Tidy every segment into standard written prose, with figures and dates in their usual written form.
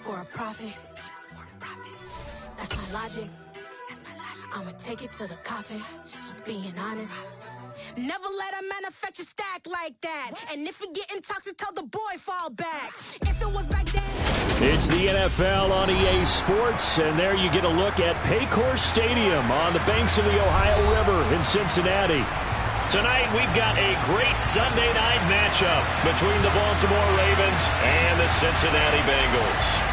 for a profit. That's my logic. I'ma take it to the coffin. Just being honest. Never let a manufacture stack like that. And if it getting toxic, tell the boy fall back. If it was back then. It's the NFL on EA Sports, and there you get a look at Paycor Stadium on the banks of the Ohio River in Cincinnati. Tonight, we've got a great Sunday night matchup between the Baltimore Ravens and the Cincinnati Bengals.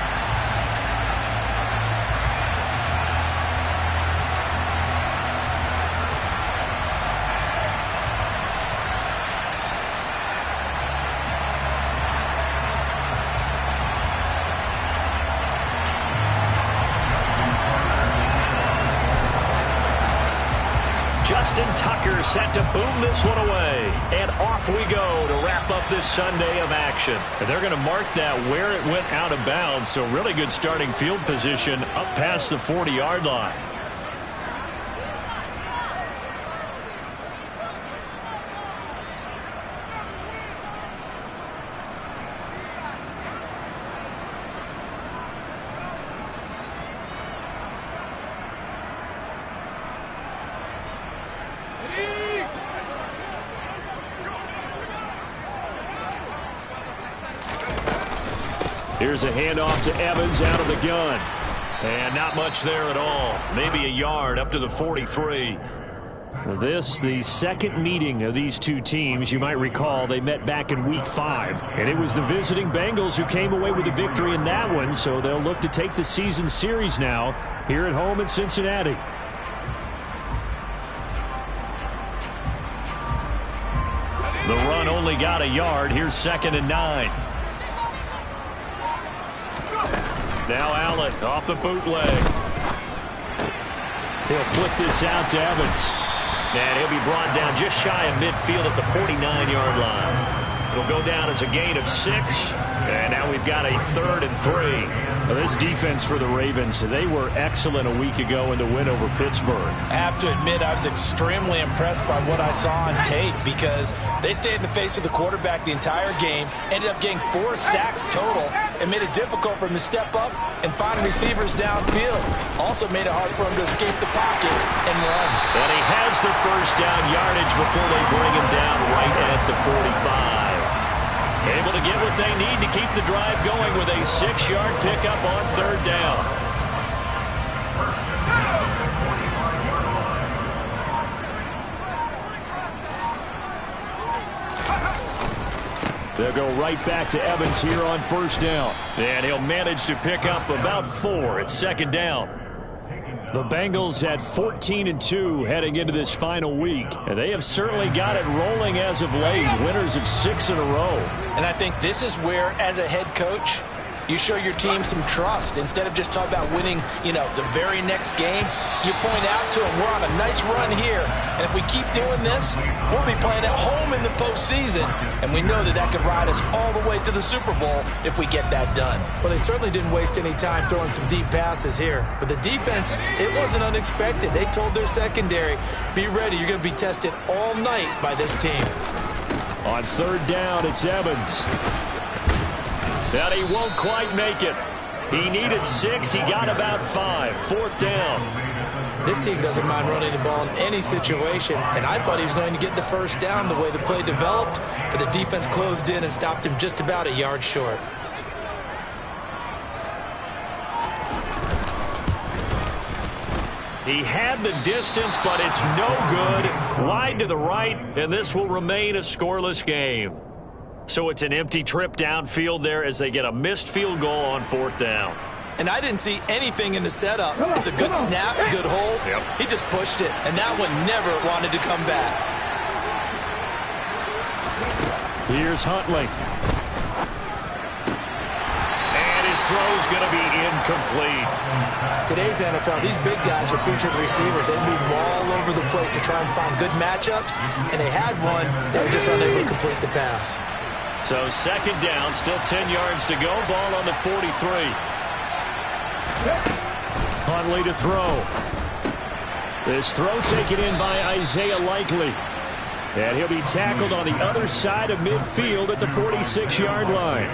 Justin Tucker set to boom this one away. And off we go to wrap up this Sunday of action. And they're going to mark that where it went out of bounds. So really good starting field position up past the 40-yard line. Here's a handoff to Evans out of the gun. And not much there at all. Maybe a yard up to the 43. This, the second meeting of these two teams. You might recall they met back in Week 5. And it was the visiting Bengals who came away with the victory in that one. So they'll look to take the season series now here at home in Cincinnati. The run only got a yard. Here's 2nd and 9. Now Allen off the bootleg. He'll flip this out to Evans. And he'll be brought down just shy of midfield at the 49-yard line. It'll go down as a gain of 6. And now we've got a 3rd and 3. Now this defense for the Ravens, they were excellent a week ago in the win over Pittsburgh. I have to admit, I was extremely impressed by what I saw on tape because they stayed in the face of the quarterback the entire game, ended up getting 4 sacks total, and made it difficult for him to step up and find receivers downfield. Also made it hard for him to escape the pocket and run. And he has the first down yardage before they bring him down right at the 45. Able to get what they need to keep the drive going with a 6-yard pickup on 3rd down. They'll go right back to Evans here on 1st down. And he'll manage to pick up about 4 at 2nd down. The Bengals at 14-2 heading into this final week. And they have certainly got it rolling as of late. Winners of 6 in a row. And I think this is where, as a head coach, you show your team some trust. Instead of just talking about winning, the very next game, you point out to them, we're on a nice run here. And if we keep doing this, we'll be playing at home in the postseason. And we know that could ride us all the way to the Super Bowl if we get that done. Well, they certainly didn't waste any time throwing some deep passes here. But the defense, it wasn't unexpected. They told their secondary, be ready. You're going to be tested all night by this team. On 3rd down, it's Evans. That he won't quite make it. He needed 6. He got about 5. 4th down. This team doesn't mind running the ball in any situation, and I thought he was going to get the first down the way the play developed, but the defense closed in and stopped him just about a yard short. He had the distance, but it's no good. Wide to the right, and this will remain a scoreless game. So it's an empty trip downfield there as they get a missed field goal on 4th down. And I didn't see anything in the setup. It's a good snap, good hold. Yep. He just pushed it, and that one never wanted to come back. Here's Huntley. And his throw's going to be incomplete. Today's NFL, these big guys are featured receivers. They move all over the place to try and find good matchups, and they had one. They were just unable to complete the pass. So 2nd down, still 10 yards to go. Ball on the 43. Huntley to throw. This throw taken in by Isaiah Likely. And he'll be tackled on the other side of midfield at the 46-yard line.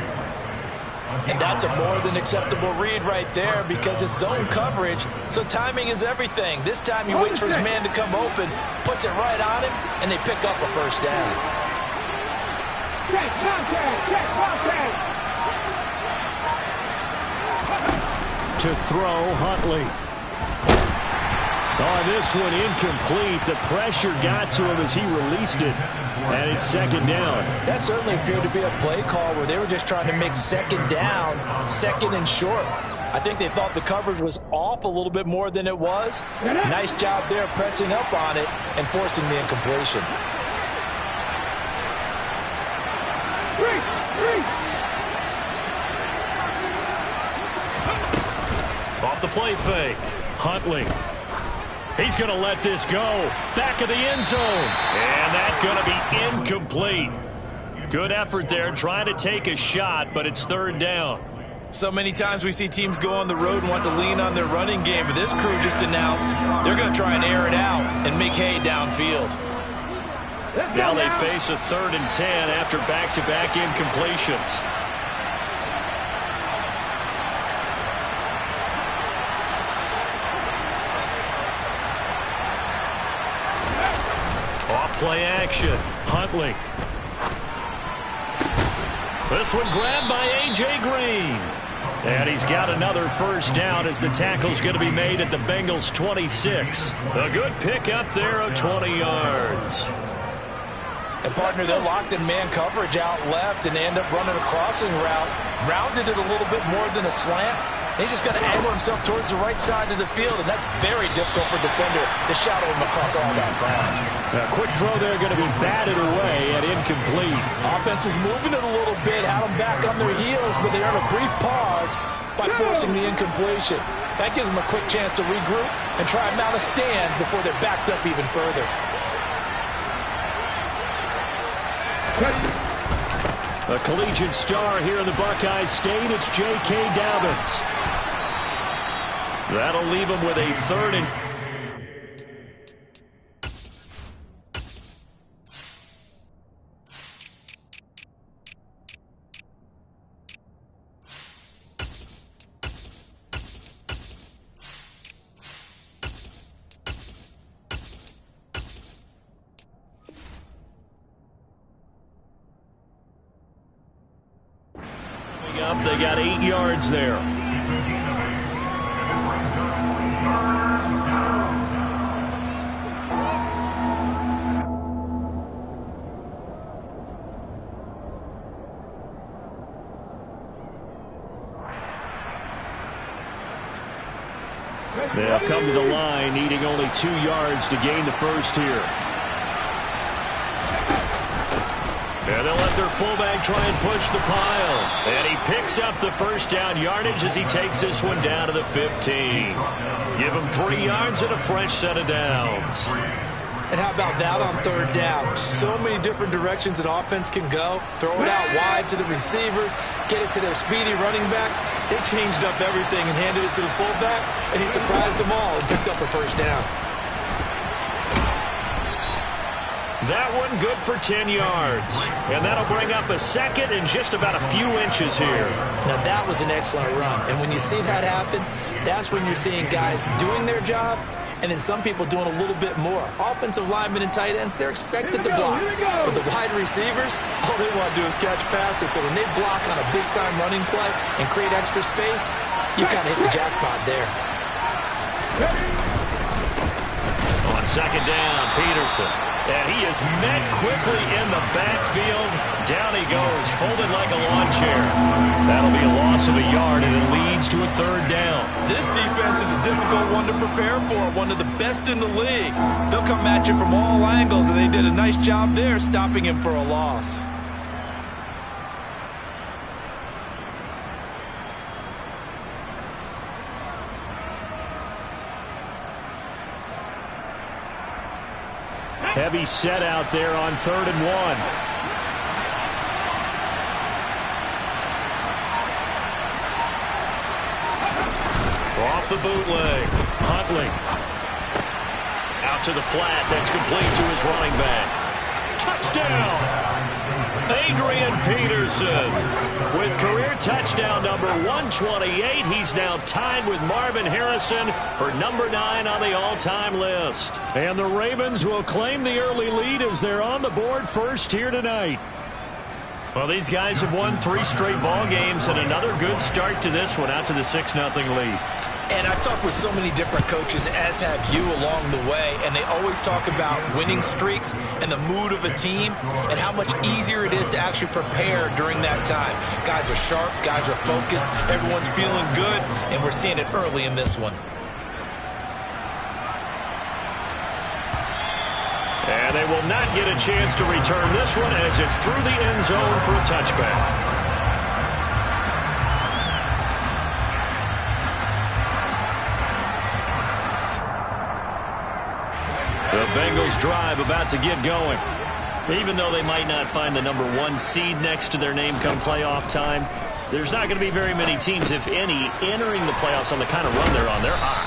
And that's a more than acceptable read right there because it's zone coverage, so timing is everything. This time he waits for his man to come open, puts it right on him, and they pick up a first down. Check contact. To throw, Huntley. Oh, this one incomplete. The pressure got to him as he released it, and it's second down. That certainly appeared to be a play call where they were just trying to make second down, second and short. I think they thought the coverage was off a little bit more than it was. Nice job there pressing up on it and forcing the incompletion. Off the play fake, Huntley. He's going to let this go. Back of the end zone. And that's going to be incomplete. Good effort there trying to take a shot, but it's third down. So many times we see teams go on the road and want to lean on their running game, but this crew just announced they're going to try and air it out and make hay downfield. Now they face a 3rd and 10 after back-to-back incompletions. Play action. Huntley. This one grabbed by A.J. Green. And he's got another first down as the tackle's going to be made at the Bengals' 26. A good pickup there of 20 yards. And, partner, they're locked in man coverage out left, and they end up running a crossing route. Rounded it a little bit more than a slant. He's just got to angle himself towards the right side of the field, and that's very difficult for a defender to shadow him across all that ground. A quick throw there going to be batted away and incomplete. Offense was moving it a little bit, had them back on their heels, but they earned a brief pause by forcing the incompletion. That gives them a quick chance to regroup and try and mount a stand before they're backed up even further. A collegiate star here in the Buckeye State, it's J.K. Dobbins. That'll leave him with a 3rd and... up. They got 8 yards there. They'll come to the line, needing only 2 yards to gain the first here. And they'll let their fullback try and push the pile. And he picks up the first down yardage as he takes this one down to the 15. Give him 3 yards and a fresh set of downs. And how about that on 3rd down? So many different directions an offense can go. Throw it out wide to the receivers, get it to their speedy running back. They changed up everything and handed it to the fullback, and he surprised them all and picked up a first down. That one good for 10 yards. And that'll bring up a second and just about a few inches here. Now that was an excellent run. And when you see that happen, that's when you're seeing guys doing their job and then some people doing a little bit more. Offensive linemen and tight ends, they're expected to block. But the wide receivers, all they want to do is catch passes. So when they block on a big-time running play and create extra space, you've kind of hit the jackpot there. On second down, Peterson. And he is met quickly in the backfield. Down he goes, folded like a lawn chair. That'll be a loss of a yard, and it leads to a 3rd down. This defense is a difficult one to prepare for, one of the best in the league. They'll come at you from all angles, and they did a nice job there stopping him for a loss. Heavy set out there on 3rd and 1. Off the bootleg. Huntley. Out to the flat. That's complete to his running back. Touchdown! Adrian Peterson with career touchdown number 128. He's now tied with Marvin Harrison for number 9 on the all-time list. And the Ravens will claim the early lead as they're on the board first here tonight. Well, these guys have won 3 straight ball games and another good start to this one out to the 6-0 lead. And I've talked with so many different coaches, as have you, along the way, and they always talk about winning streaks and the mood of a team and how much easier it is to actually prepare during that time. Guys are sharp, guys are focused, everyone's feeling good, and we're seeing it early in this one. And they will not get a chance to return this one as it's through the end zone for a touchback. The Bengals drive about to get going. Even though they might not find the number 1 seed next to their name come playoff time, there's not going to be very many teams, if any, entering the playoffs on the kind of run they're on. They're hot.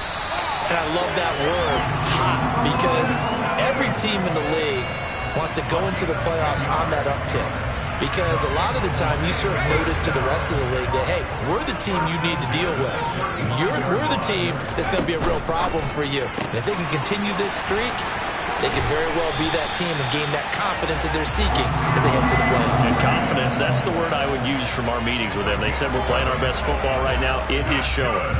And I love that word, hot, because every team in the league wants to go into the playoffs on that uptick. Because a lot of the time you serve notice to the rest of the league that, hey, we're the team you need to deal with. We're the team that's going to be a real problem for you. And if they can continue this streak, they could very well be that team and gain that confidence that they're seeking as they head to the playoffs. And confidence, that's the word I would use from our meetings with them. They said we're playing our best football right now. It is showing.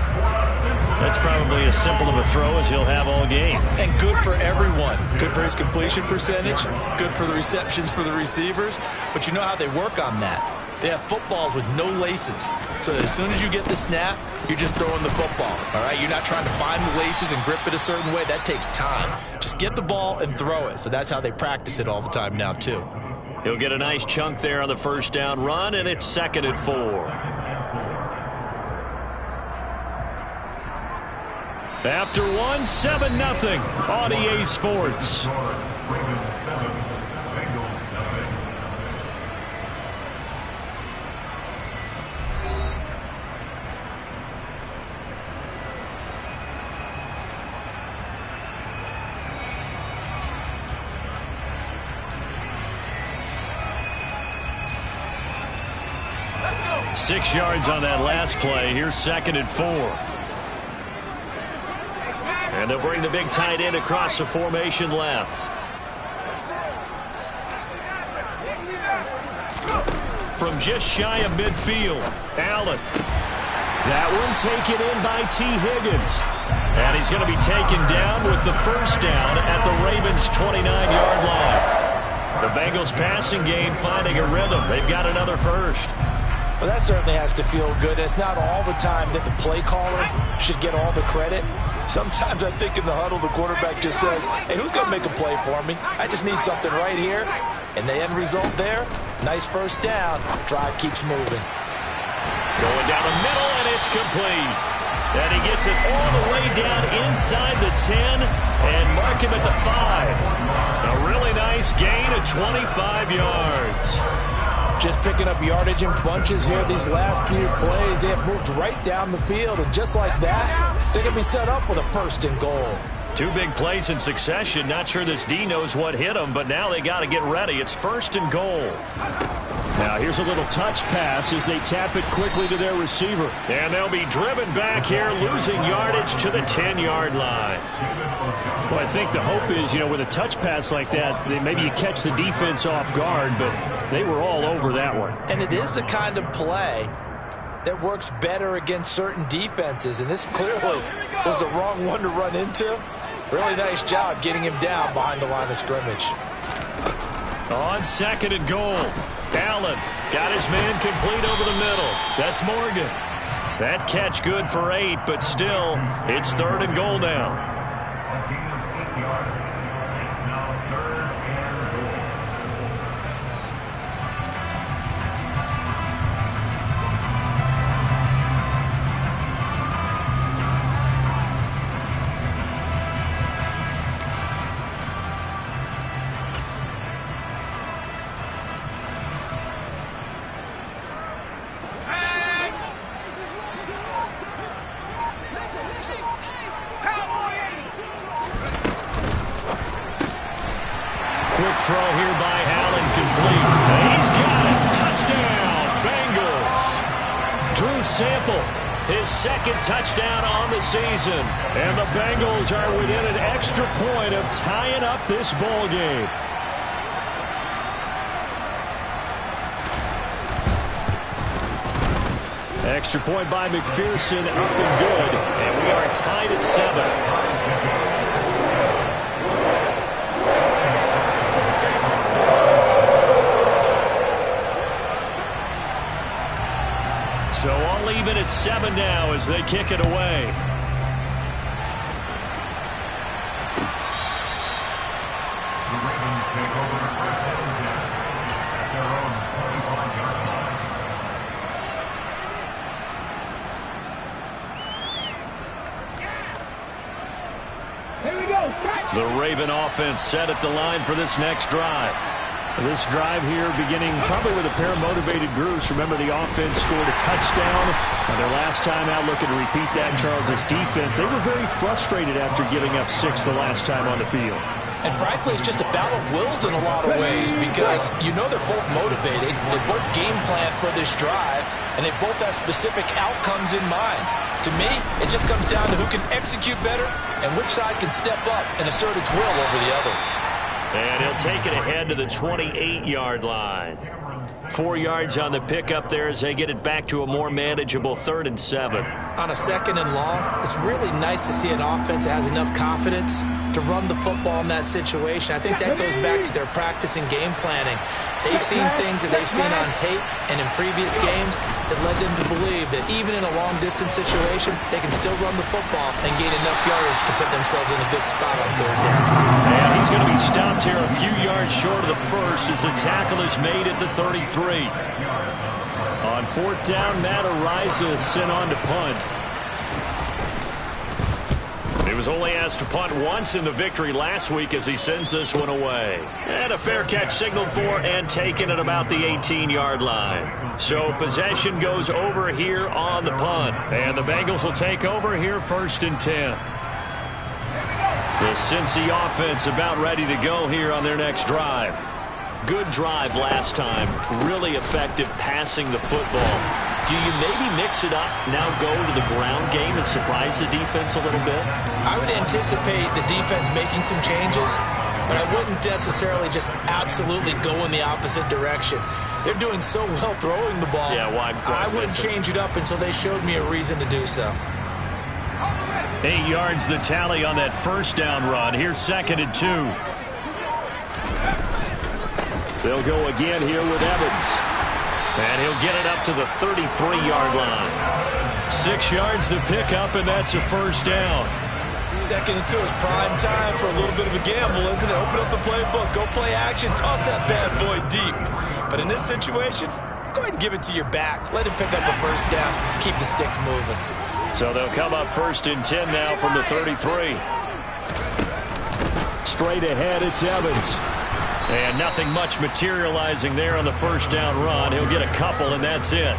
That's probably as simple of a throw as he'll have all game. And good for everyone. Good for his completion percentage. Good for the receptions for the receivers. But you know how they work on that. They have footballs with no laces. So that as soon as you get the snap, you're just throwing the football. All right? You're not trying to find the laces and grip it a certain way. That takes time. Just get the ball and throw it. So that's how they practice it all the time now, too. He'll get a nice chunk there on the first down run, and it's 2nd and 4. After 1, 7-0 on EA Sports. Let's go. 6 yards on that last play. Here's 2nd and 4. And they'll bring the big tight end across the formation left. From just shy of midfield, Allen. That one taken in by T. Higgins. And he's going to be taken down with the first down at the Ravens' 29-yard line. The Bengals passing game finding a rhythm. They've got another first. Well, that certainly has to feel good. It's not all the time that the play caller should get all the credit. Sometimes I think in the huddle, the quarterback just says, hey, who's going to make a play for me? I just need something right here. And the end result there, nice first down. Drive keeps moving. Going down the middle, and it's complete. And he gets it all the way down inside the 10 and mark him at the 5. A really nice gain of 25 yards. Just picking up yardage in bunches here these last few plays. They have moved right down the field, and just like that, they can be set up with a 1st and goal. 2 big plays in succession. Not sure this D knows what hit him, but now they got to get ready. It's 1st and goal. Now here's a little touch pass as they tap it quickly to their receiver. And they'll be driven back here, losing yardage to the 10-yard line. Well, I think the hope is, with a touch pass like that, maybe you catch the defense off guard, but they were all over that one. And it is the kind of play that works better against certain defenses, and this clearly was the wrong one to run into. Really nice job getting him down behind the line of scrimmage. On 2nd and goal, Allen got his man complete over the middle. That's Morgan. That catch good for 8, but still, it's 3rd and goal now. Quick throw here by Allen, complete. He's got sample. His second touchdown on the season. And the Bengals are within an extra point of tying up this ball game. Extra point by McPherson, up and good. And we are tied at 7. So all even at 7 now as they kick it away. The Ravens take over the first down at their own 25-yard line. Here we go. The Raven offense set at the line for this next drive. This drive here beginning probably with a pair of motivated groups. Remember, the offense scored a touchdown. And their last time out, looking to repeat that, Charles' defense. They were very frustrated after giving up 6 the last time on the field. And frankly, it's just a battle of wills in a lot of ways because you know they're both motivated. They both game plan for this drive, and they both have specific outcomes in mind. To me, it just comes down to who can execute better and which side can step up and assert its will over the other. And he'll take it ahead to the 28-yard line. 4 yards on the pickup there as they get it back to a more manageable 3rd and 7. On a 2nd and long, it's really nice to see an offense that has enough confidence to run the football in that situation. I think that goes back to their practice and game planning. They've seen things that they've seen on tape and in previous games that led them to believe that even in a long-distance situation, they can still run the football and gain enough yardage to put themselves in a good spot on 3rd down. And he's going to be stopped here a few yards short of the first as the tackle is made at the 33. On 4th down, Matt Ariza sent on to punt. He was only asked to punt once in the victory last week as he sends this one away. And a fair catch signaled for and taken at about the 18-yard line. So possession goes over here on the punt. And the Bengals will take over here 1st and 10. The Cincy offense about ready to go here on their next drive. Good drive last time. Really effective passing the football. Do you maybe mix it up, now go to the ground game and surprise the defense a little bit? I would anticipate the defense making some changes, but I wouldn't necessarily just absolutely go in the opposite direction. They're doing so well throwing the ball. Yeah, why I wouldn't change it up until they showed me a reason to do so. 8 yards the tally on that 1st down run. Here's 2nd and 2. They'll go again here with Evans. And he'll get it up to the 33-yard line. 6 yards the pickup, and that's a 1st down. 2nd and 2 is prime time for a little bit of a gamble, isn't it? Open up the playbook, go play action, toss that bad boy deep. But in this situation, go ahead and give it to your back. Let him pick up a 1st down, keep the sticks moving. So they'll come up 1st and 10 now from the 33. Straight ahead, it's Evans. And nothing much materializing there on the 1st down run. He'll get a couple, and that's it.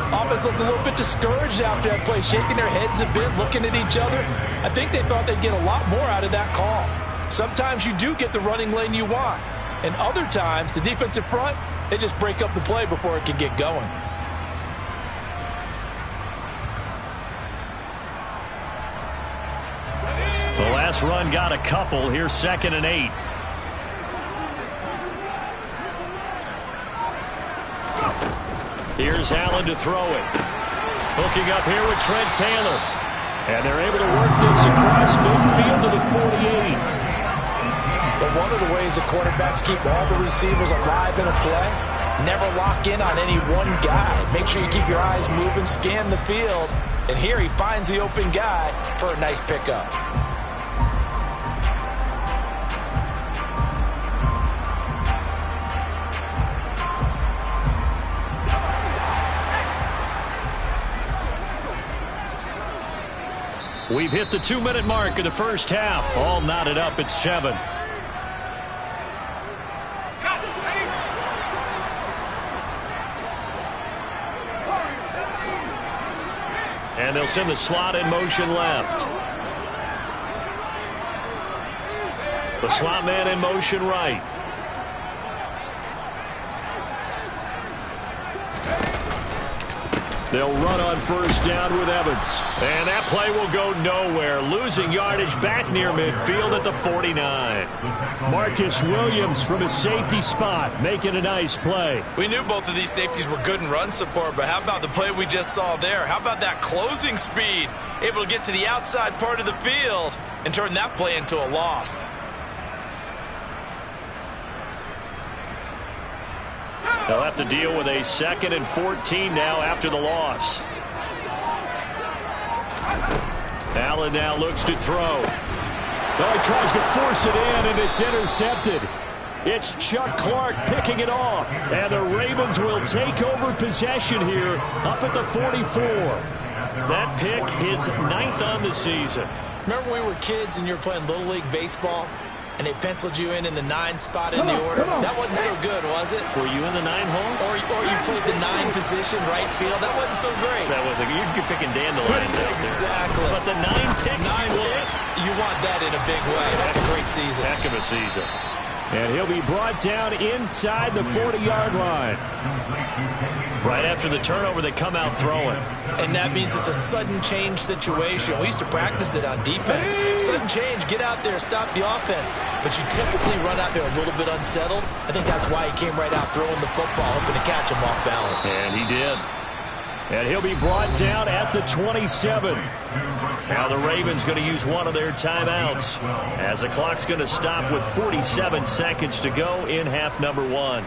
Offense looked a little bit discouraged after that play, shaking their heads a bit, looking at each other. I think they thought they'd get a lot more out of that call. Sometimes you do get the running lane you want. And other times, the defensive front, they just break up the play before it can get going. The last run got a couple. Here's 2nd and 8. Here's Allen to throw it. Hooking up here with Trent Taylor. And they're able to work this across midfield to the 48. But one of the ways the quarterbacks keep all the receivers alive in a play, never lock in on any one guy. Make sure you keep your eyes moving, scan the field. And here he finds the open guy for a nice pickup. We've hit the 2-minute mark of the first half. All knotted up at 7. And they'll send the slot in motion left. The slot man in motion right. They'll run on first down with Evans. And that play will go nowhere. Losing yardage back near midfield at the 49. Marcus Williams from his safety spot making a nice play. We knew both of these safeties were good in run support, but how about the play we just saw there? How about that closing speed? Able to get to the outside part of the field and turn that play into a loss. They'll have to deal with a 2nd and 14 now after the loss. Allen now looks to throw. Well, he tries to force it in, and it's intercepted. It's Chuck Clark picking it off. And the Ravens will take over possession here up at the 44. That pick, his 9th on the season. Remember when we were kids and you were playing Little League Baseball? And they penciled you in the 9 spot in the order. That wasn't so good, was it? Were you in the 9 hole? Or you played the 9 position, right field. That wasn't so great. That wasn't. You're picking dandelions out there. Exactly. But the 9 picks. 9 picks, you want that in a big way. That's a great season. Heck of a season. And he'll be brought down inside the 40-yard line. Right after the turnover, they come out throwing. And that means it's a sudden change situation. We used to practice it on defense. Sudden change, get out there, stop the offense. But you typically run out there a little bit unsettled. I think that's why he came right out throwing the football, hoping to catch him off balance. And he did. And he'll be brought down at the 27. Now the Ravens going to use one of their timeouts as the clock's going to stop with 47 seconds to go in half number 1.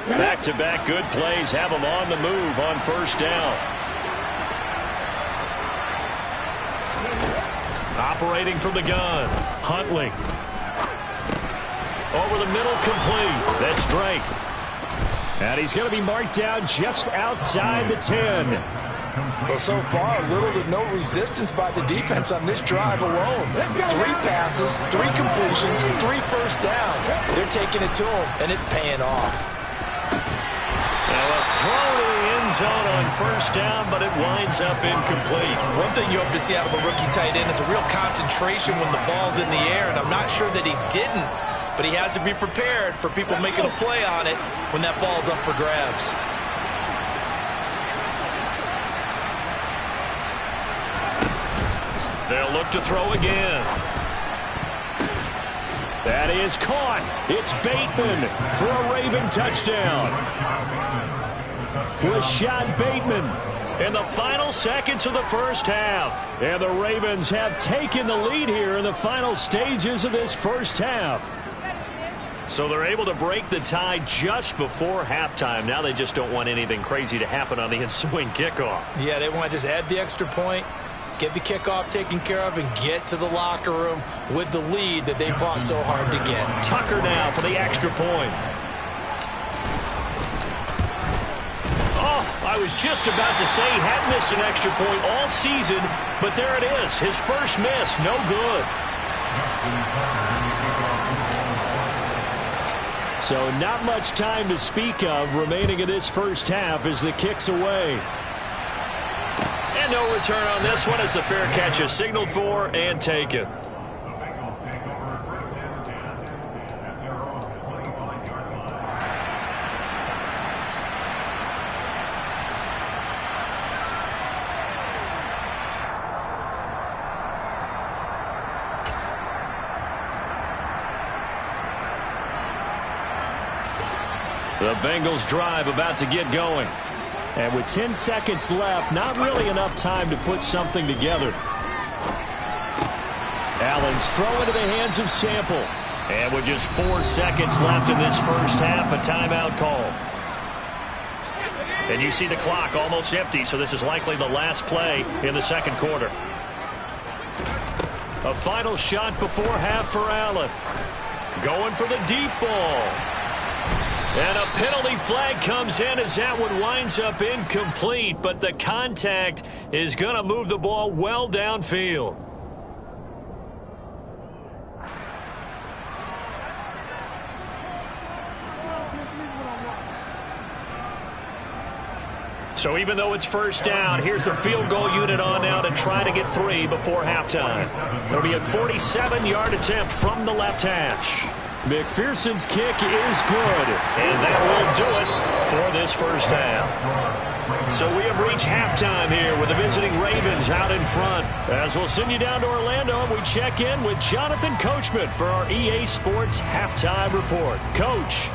Back-to-back good plays have them on the move on first down. Operating from the gun, Huntley. Over the middle, complete. That's Drake. And he's going to be marked down just outside the 10. Well, so far, little to no resistance by the defense on this drive alone. 3 passes, 3 completions, 3 first downs. They're taking it to him, and it's paying off. Now a throw to the end zone on first down, but it winds up incomplete. One thing you hope to see out of a rookie tight end is a real concentration when the ball's in the air, and I'm not sure that he didn't. But he has to be prepared for people making a play on it when that ball's up for grabs. They'll look to throw again. That is caught. It's Bateman for a Raven touchdown. Rashad Bateman in the final seconds of the first half. And the Ravens have taken the lead here in the final stages of this first half. So they're able to break the tie just before halftime. Now they just don't want anything crazy to happen on the ensuing kickoff. Yeah, they want to just add the extra point, get the kickoff taken care of, and get to the locker room with the lead that they fought so hard to get. Tucker now for the extra point. Oh, I was just about to say he hadn't missed an extra point all season, but there it is. His first miss, no good. So not much time to speak of remaining in this first half as the kick's away. And no return on this one as the fair catch is signaled for and taken. The Bengals drive about to get going. And with 10 seconds left, not really enough time to put something together. Allen's throw into the hands of Sample. And with just 4 seconds left in this first half, a timeout call. And you see the clock almost empty, so this is likely the last play in the second quarter. A final shot before half for Allen. Going for the deep ball. And a penalty flag comes in as that one winds up incomplete, but the contact is going to move the ball well downfield. So even though it's first down, here's the field goal unit on now to try to get 3 before halftime. It'll be a 47-yard attempt from the left hash. McPherson's kick is good, and that will do it for this first half. So we have reached halftime here with the visiting Ravens out in front. As we'll send you down to Orlando, we check in with Jonathan Coachman for our EA Sports Halftime Report. Coach.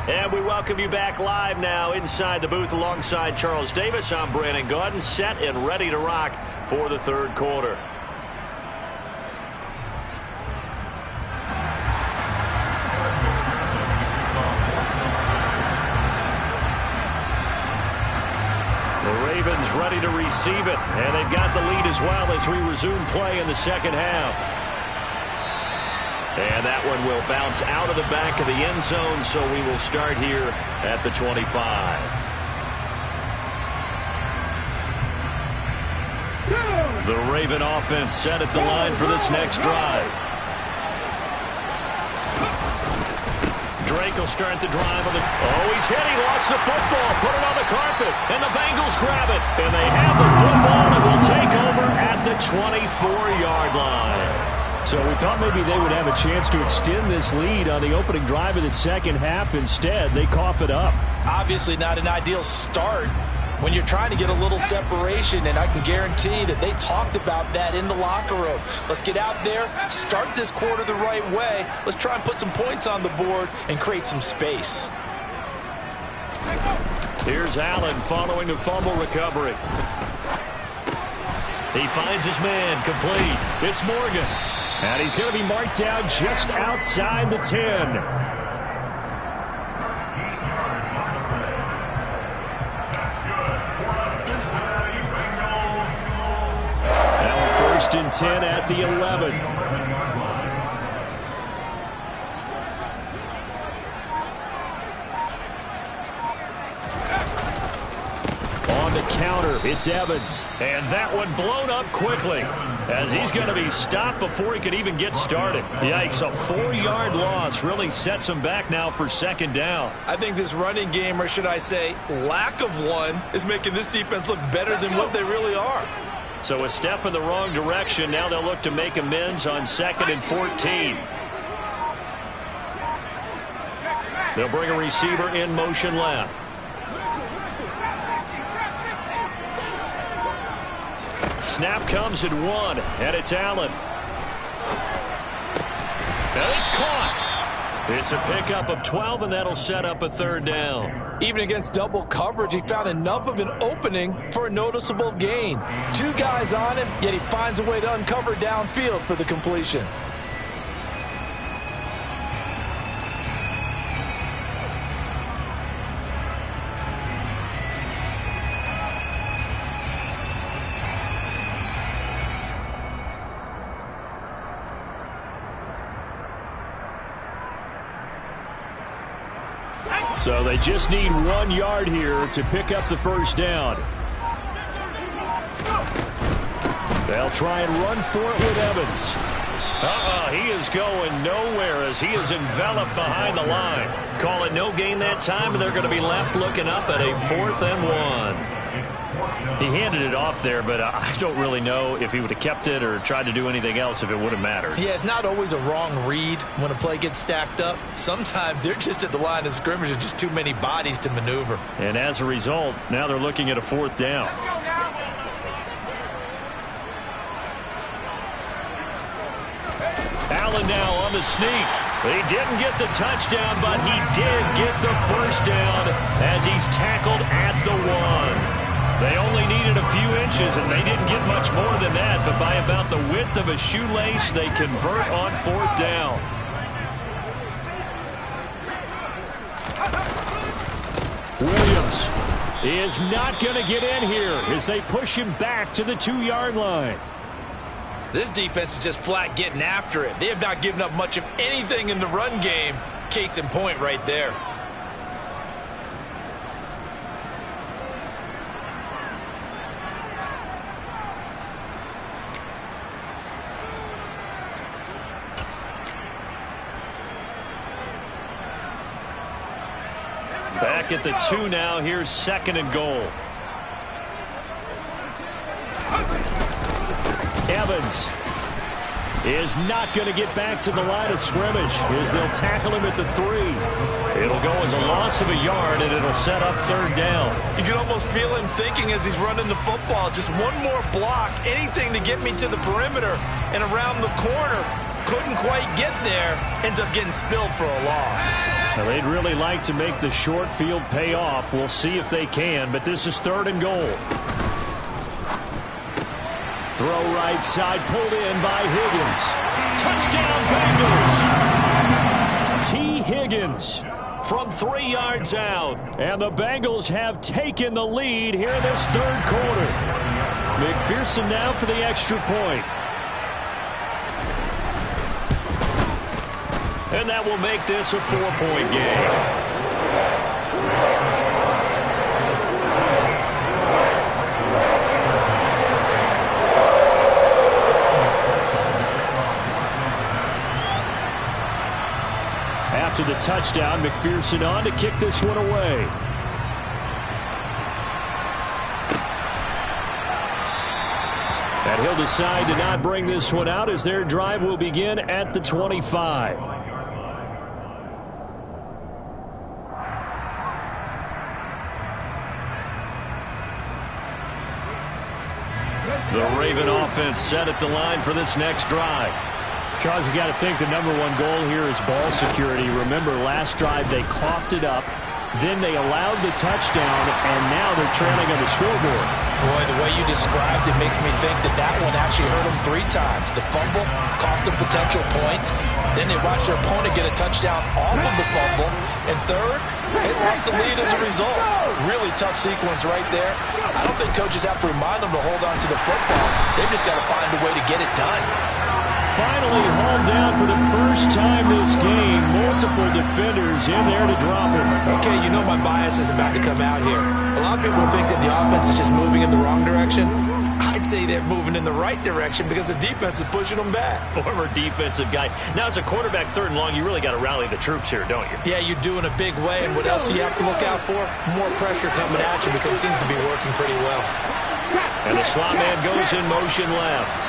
And we welcome you back live now inside the booth alongside Charles Davis. I'm Brandon Gaudin, set and ready to rock for the third quarter. The Ravens ready to receive it, and they've got the lead as well as we resume play in the second half. And that one will bounce out of the back of the end zone, so we will start here at the 25. The Raven offense set at the line for this next drive. Drake will start the drive on the... Oh, he's hit. He lost the football. Put it on the carpet. And the Bengals grab it. And they have the football and will take over at the 24-yard line. So we thought maybe they would have a chance to extend this lead on the opening drive of the second half. Instead, they cough it up. Obviously not an ideal start when you're trying to get a little separation, and I can guarantee that they talked about that in the locker room. Let's get out there, start this quarter the right way. Let's try and put some points on the board and create some space. Here's Allen following the fumble recovery. He finds his man complete. It's Morgan. And he's going to be marked down just outside the 10. Now first and 10 at the 11. Counter, it's Evans. And that one blown up quickly as he's going to be stopped before he could even get started. Yikes, a 4-yard loss really sets him back now for second down. I think this running game, or should I say lack of one, is making this defense look better than what they really are. So a step in the wrong direction. Now they'll look to make amends on 2nd and 14. They'll bring a receiver in motion left. Snap comes at 1, and it's Allen. And it's caught. It's a pickup of 12, and that'll set up a third down. Even against double coverage, he found enough of an opening for a noticeable gain. 2 guys on him, yet he finds a way to uncover downfield for the completion. So they just need 1 yard here to pick up the first down. They'll try and run for it with Evans. He is going nowhere as he is enveloped behind the line. Call it no gain that time, and they're going to be left looking up at a 4th and 1. He handed it off there, but I don't really know if he would have kept it or tried to do anything else if it would have mattered. Yeah, it's not always a wrong read when a play gets stacked up. Sometimes they're just at the line of scrimmage and just too many bodies to maneuver. And as a result, now they're looking at a 4th down. Allen now on the sneak. He didn't get the touchdown, but he did get the first down as he's tackled at the 1. They only needed a few inches, and they didn't get much more than that, but by about the width of a shoelace, they convert on 4th down. Williams is not going to get in here as they push him back to the 2-yard line. This defense is just flat getting after it. They have not given up much of anything in the run game. Case in point right there. Back at the 2 now. Here's 2nd and goal. Evans is not going to get back to the line of scrimmage as they'll tackle him at the 3. It'll go as a loss of a yard, and it'll set up 3rd down. You can almost feel him thinking as he's running the football, just one more block, anything to get me to the perimeter and around the corner. Couldn't quite get there, ends up getting spilled for a loss. Now, they'd really like to make the short field pay off. We'll see if they can, but this is 3rd and goal. Throw right side, pulled in by Higgins. Touchdown, Bengals! T. Higgins from 3 yards out. And the Bengals have taken the lead here in this 3rd quarter. McPherson now for the extra point. And that will make this a 4-point game. After the touchdown, McPherson on to kick this one away. And he'll decide to not bring this one out as their drive will begin at the 25. The Raven offense set at the line for this next drive. Charles, you got to think the #1 goal here is ball security. Remember, last drive they coughed it up, then they allowed the touchdown, and now they're trailing on the scoreboard. Boy, the way you described it makes me think that one actually hurt them 3 times. The fumble cost them potential points. Then they watched their opponent get a touchdown off of the fumble. And third, they lost the lead as a result. Really tough sequence right there. I don't think coaches have to remind them to hold on to the football. They've just got to find a way to get it done. Finally hauled down for the first time this game. Multiple defenders in there to drop him. Okay, you know my bias is about to come out here. A lot of people think that the offense is just moving in the wrong direction. I'd say they're moving in the right direction because the defense is pushing them back. Former defensive guy. Now, as a quarterback 3rd and long, you really got to rally the troops here, don't you? Yeah, you do in a big way. And what else do you have to look out for? More pressure coming at you because it seems to be working pretty well. And the slot man goes in motion left.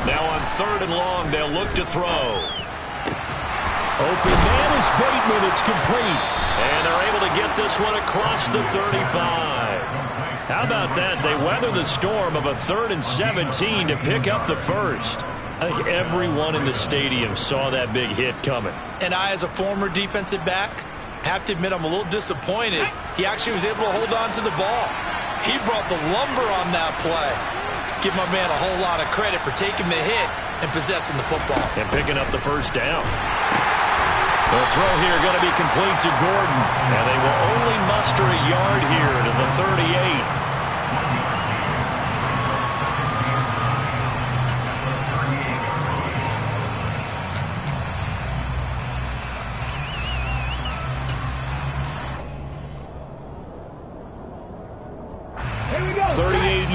Now on 3rd and long, they'll look to throw. Open man is Bateman. It's complete. And they're able to get this one across the 35. How about that? They weather the storm of a 3rd and 17 to pick up the first. I think everyone in the stadium saw that big hit coming. And I, as a former defensive back, have to admit I'm a little disappointed. He actually was able to hold on to the ball. He brought the lumber on that play. Give my man a whole lot of credit for taking the hit and possessing the football. And picking up the first down. The throw here going to be complete to Gordon. And they will only muster a yard here to the 38.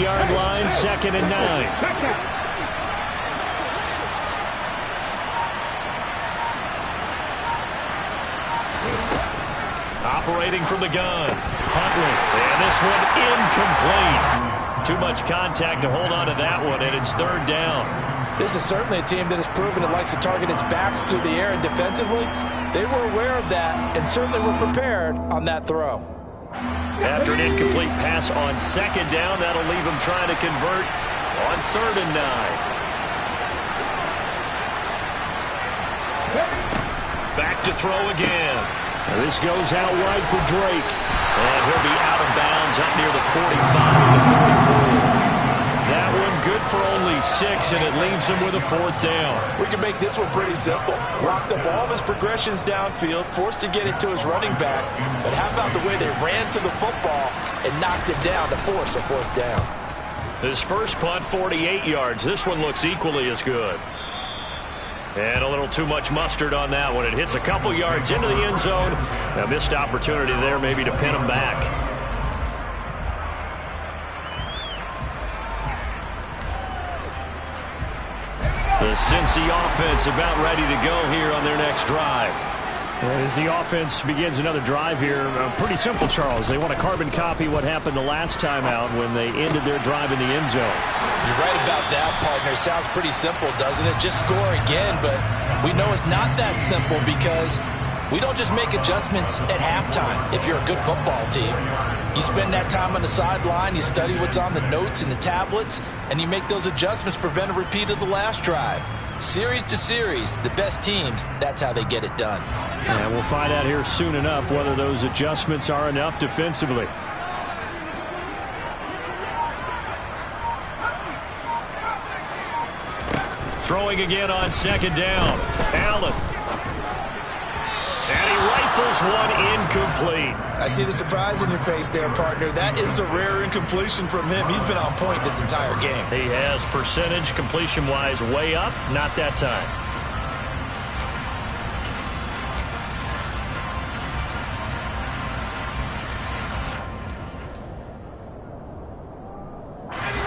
Yard line, 2nd and 9. Operating from the gun. Huntley. And this one incomplete. Too much contact to hold on to that one, and it's 3rd down. This is certainly a team that has proven it likes to target its backs through the air and defensively. They were aware of that and certainly were prepared on that throw. After an incomplete pass on 2nd down, that'll leave them trying to convert on 3rd and 9. Back to throw again. And this goes out wide for Drake. And he'll be out of bounds up near the 45 to 44. That one good for only 6, and it leaves him with a 4th down. We can make this one pretty simple. Locked up all of his progressions downfield, forced to get it to his running back. But how about the way they ran to the football and knocked it down to force a 4th down? His first punt, 48 yards. This one looks equally as good. And a little too much mustard on that one. It hits a couple yards into the end zone. A missed opportunity there maybe to pin him back. The The Cincy offense about ready to go here on their next drive. As the offense begins another drive here, pretty simple, Charles. They want to carbon copy what happened the last time out when they ended their drive in the end zone. You're right about that, partner. Sounds pretty simple, doesn't it? Just score again, but we know it's not that simple because we don't just make adjustments at halftime if you're a good football team. You spend that time on the sideline, you study what's on the notes and the tablets, and you make those adjustments to prevent a repeat of the last drive. Series to series, the best teams, that's how they get it done. And we'll find out here soon enough whether those adjustments are enough defensively. Throwing again on second down. Allen. And he rifles one incomplete. I see the surprise in your face there, partner. That is a rare incompletion from him. He's been on point this entire game. He has percentage completion-wise way up. Not that time.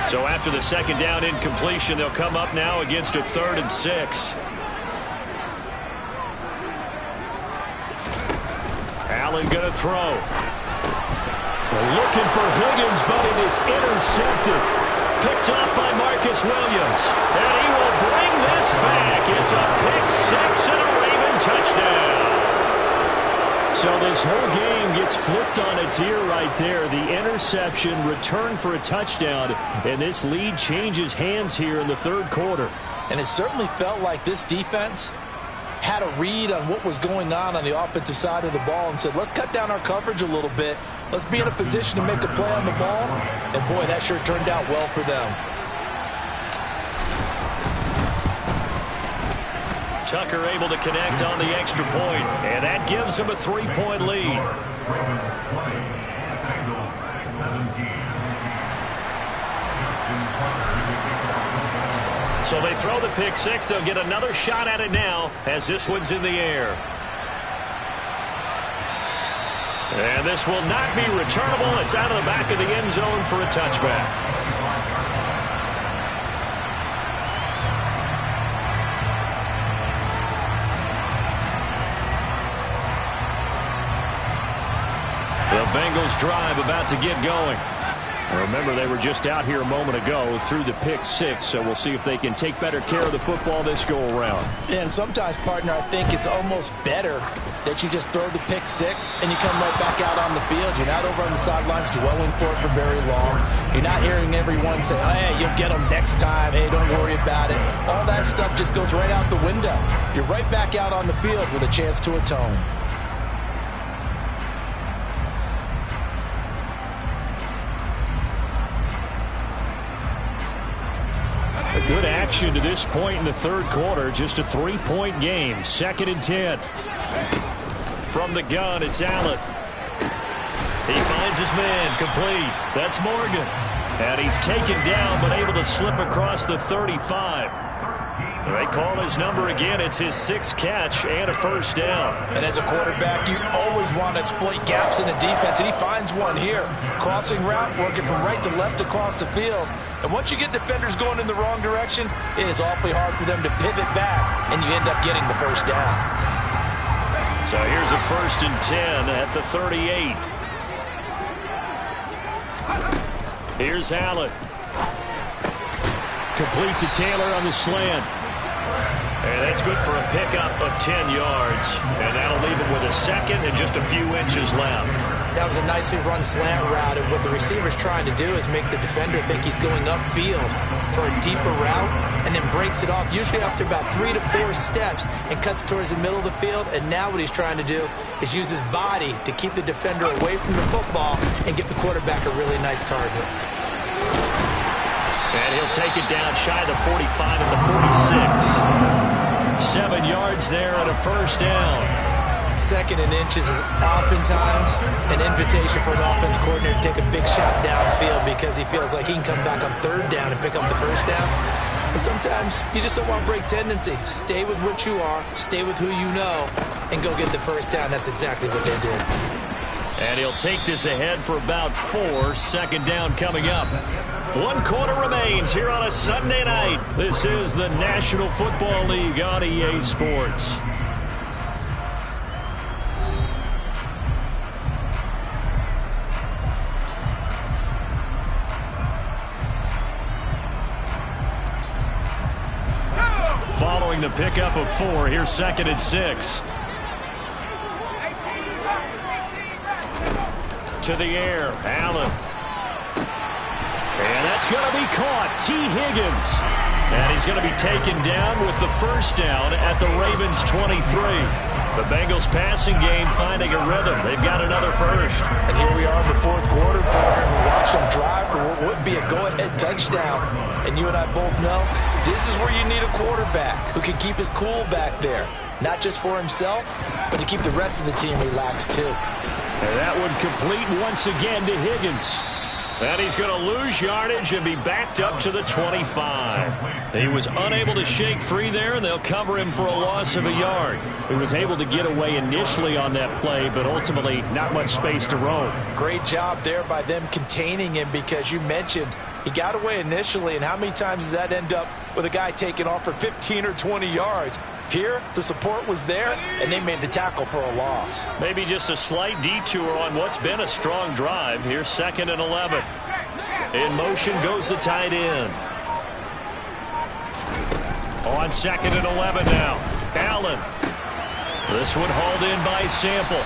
So after the second down incompletion, they'll come up now against a 3rd and 6. Allen going to throw. Looking for Higgins, but it is intercepted. Picked off by Marcus Williams. And he will bring this back. It's a pick 6 and a Raven touchdown. So this whole game gets flipped on its ear right there. The interception, return for a touchdown, and this lead changes hands here in the 3rd quarter. And it certainly felt like this defense had a read on what was going on the offensive side of the ball and said, let's cut down our coverage a little bit. Let's be in a position to make a play on the ball. And, boy, that sure turned out well for them. Tucker able to connect on the extra point, and that gives him a 3-point lead. So they throw the pick 6. They'll get another shot at it now as this one's in the air. And this will not be returnable. It's out of the back of the end zone for a touchback. The Bengals drive about to get going. Remember, they were just out here a moment ago through the pick 6, so we'll see if they can take better care of the football this go-around. And sometimes, partner, I think it's almost better that you just throw the pick 6 and you come right back out on the field. You're not over on the sidelines dwelling for it for very long. You're not hearing everyone say, hey, you'll get them next time. Hey, don't worry about it. All that stuff just goes right out the window. You're right back out on the field with a chance to atone. A good action to this point in the 3rd quarter. Just a 3-point game. 2nd and 10. From the gun, it's Allen. He finds his man, complete. That's Morgan. And he's taken down, but able to slip across the 35. They call his number again. It's his 6th catch and a 1st down. And as a quarterback, you always want to exploit gaps in the defense, and he finds one here. Crossing route, working from right to left across the field. And once you get defenders going in the wrong direction, it is awfully hard for them to pivot back, and you end up getting the 1st down. So here's a 1st and 10 at the 38. Here's Allen. Complete to Taylor on the slant. And that's good for a pickup of 10 yards. And that'll leave him with a 2nd and just a few inches left. That was a nicely run slant route, and what the receiver's trying to do is make the defender think he's going upfield for a deeper route, and then breaks it off, usually after about 3 to 4 steps, and cuts towards the middle of the field. And now what he's trying to do is use his body to keep the defender away from the football and give the quarterback a really nice target. And he'll take it down shy of the 45 at the 46. 7 yards there and a 1st down. 2nd and inches is oftentimes an invitation for an offense coordinator to take a big shot downfield because he feels like he can come back on 3rd down and pick up the 1st down. But sometimes you just don't want to break tendency. Stay with what you are, stay with who you know, and go get the 1st down. That's exactly what they did. And he'll take this ahead for about 4. 2nd down coming up. 1 quarter remains here on a Sunday night. This is the National Football League on EA Sports. Following the pickup of 4, here's 2nd and 6. To the air, Allen. And that's going to be caught. T. Higgins. And he's going to be taken down with the first down at the Ravens' 23. The Bengals passing game finding a rhythm. They've got another first. And here we are in the 4th quarter, partner. We watch them drive for what would be a go-ahead touchdown. And you and I both know this is where you need a quarterback who can keep his cool back there. Not just for himself, but to keep the rest of the team relaxed too. And that one complete once again to Higgins. And he's going to lose yardage and be backed up to the 25. He was unable to shake free there, and they'll cover him for a loss of a yard. He was able to get away initially on that play, but ultimately not much space to roam. Great job there by them containing him, because you mentioned he got away initially, and how many times does that end up with a guy taking off for 15 or 20 yards? Here, the support was there, and they made the tackle for a loss. Maybe just a slight detour on what's been a strong drive. Here's 2nd and 11. In motion goes the tight end. On 2nd and 11 now. Allen. This one hauled in by Sample.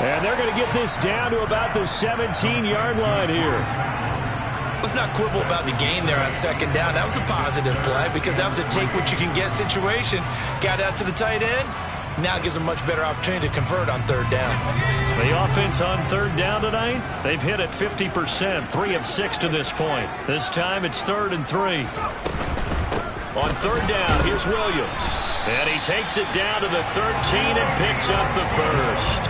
And they're going to get this down to about the 17-yard line here. Let's not quibble about the gain there on 2nd down. That was a positive play because that was a take-what-you-can-get situation. Got out to the tight end. Now gives them a much better opportunity to convert on 3rd down. The offense on 3rd down tonight, they've hit it 50%, 3 of 6 to this point. This time it's 3rd and 3. On 3rd down, here's Williams. And he takes it down to the 13 and picks up the first.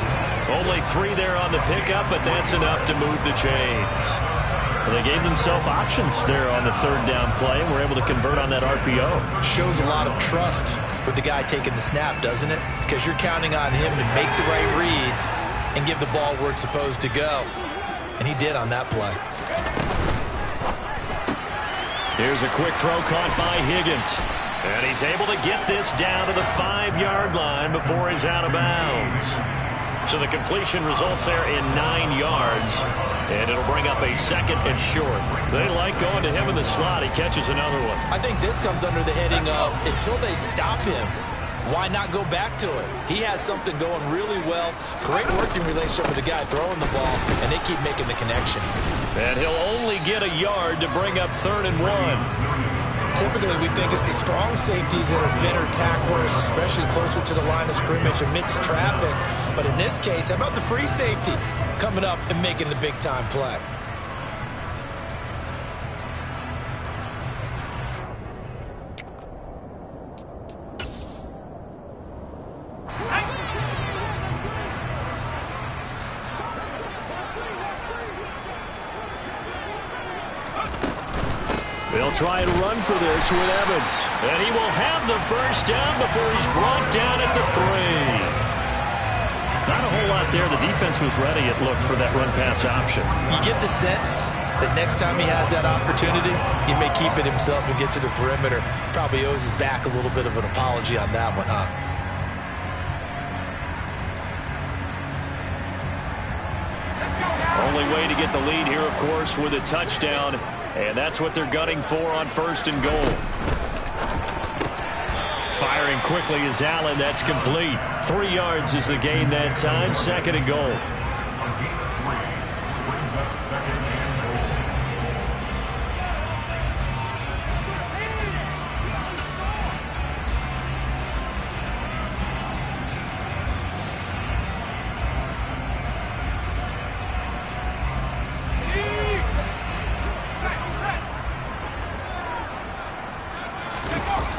Only 3 there on the pickup, but that's enough to move the chains. Well, they gave themselves options there on the 3rd down play, and were able to convert on that RPO. Shows a lot of trust with the guy taking the snap, doesn't it? Because you're counting on him to make the right reads and give the ball where it's supposed to go. And he did on that play. Here's a quick throw caught by Higgins. And he's able to get this down to the 5-yard line before he's out of bounds. So the completion results there in 9 yards. And it'll bring up a 2nd and short. They like going to him in the slot. He catches another one. I think this comes under the heading of until they stop him, why not go back to it? He has something going really well. Great working relationship with the guy throwing the ball, and they keep making the connection. And he'll only get a yard to bring up 3rd and 1. Typically, we think it's the strong safeties that are better tacklers, especially closer to the line of scrimmage amidst traffic. But in this case, how about the free safety coming up and making the big-time play? They'll try and run for this with Evans. And he will have the first down before he's brought down at the 3. Not a whole lot there. The defense was ready, it looked, for that run-pass option. You get the sense that next time he has that opportunity, he may keep it himself and get to the perimeter. Probably owes his back a little bit of an apology on that one, huh? Only way to get the lead here, of course, with a touchdown. And that's what they're gunning for on 1st and goal. Firing quickly is Allen. That's complete. 3 yards is the gain that time. 2nd and goal.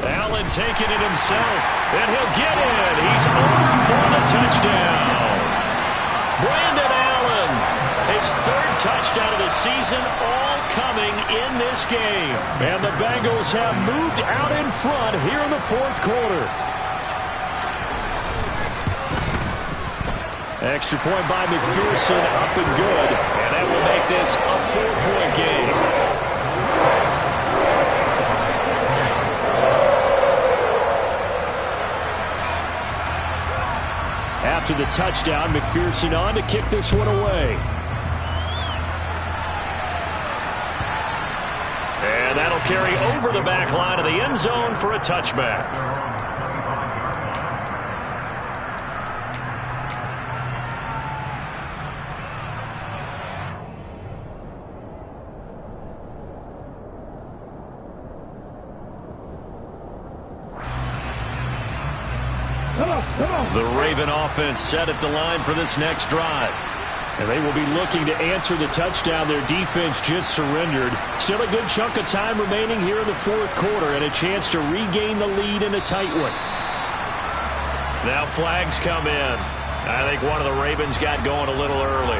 Allen taking it himself, and he'll get in. He's over for the touchdown. Brandon Allen, his 3rd touchdown of the season, all coming in this game. And the Bengals have moved out in front here in the 4th quarter. Extra point by McPherson, up and good. And that will make this a 4-point game. after the touchdown. McPherson on to kick this one away. And that'll carry over the back line of the end zone for a touchback. The Raven offense set at the line for this next drive. And they will be looking to answer the touchdown their defense just surrendered. Still a good chunk of time remaining here in the fourth quarter and a chance to regain the lead in a tight one. Now flags come in. I think one of the Ravens got going a little early.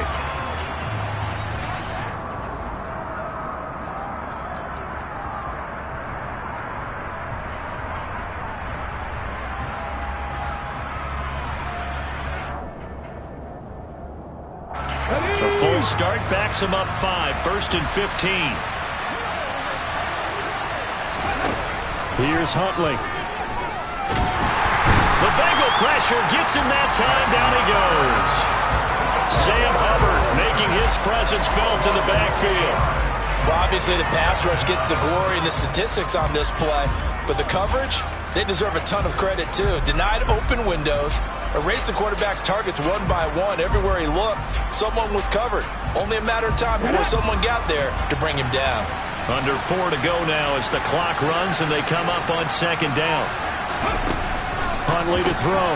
A full start backs them up 5, 1st and 15. Here's Huntley. The Bengal pressure gets him that time. Down he goes. Sam Hubbard making his presence felt in the backfield. Well, obviously the pass rush gets the glory and the statistics on this play, but the coverage, they deserve a ton of credit too. Denied open windows, erased the quarterback's targets one by one. Everywhere he looked, someone was covered. Only a matter of time before someone got there to bring him down. Under 4 to go now as the clock runs and they come up on 2nd down. Huntley to throw.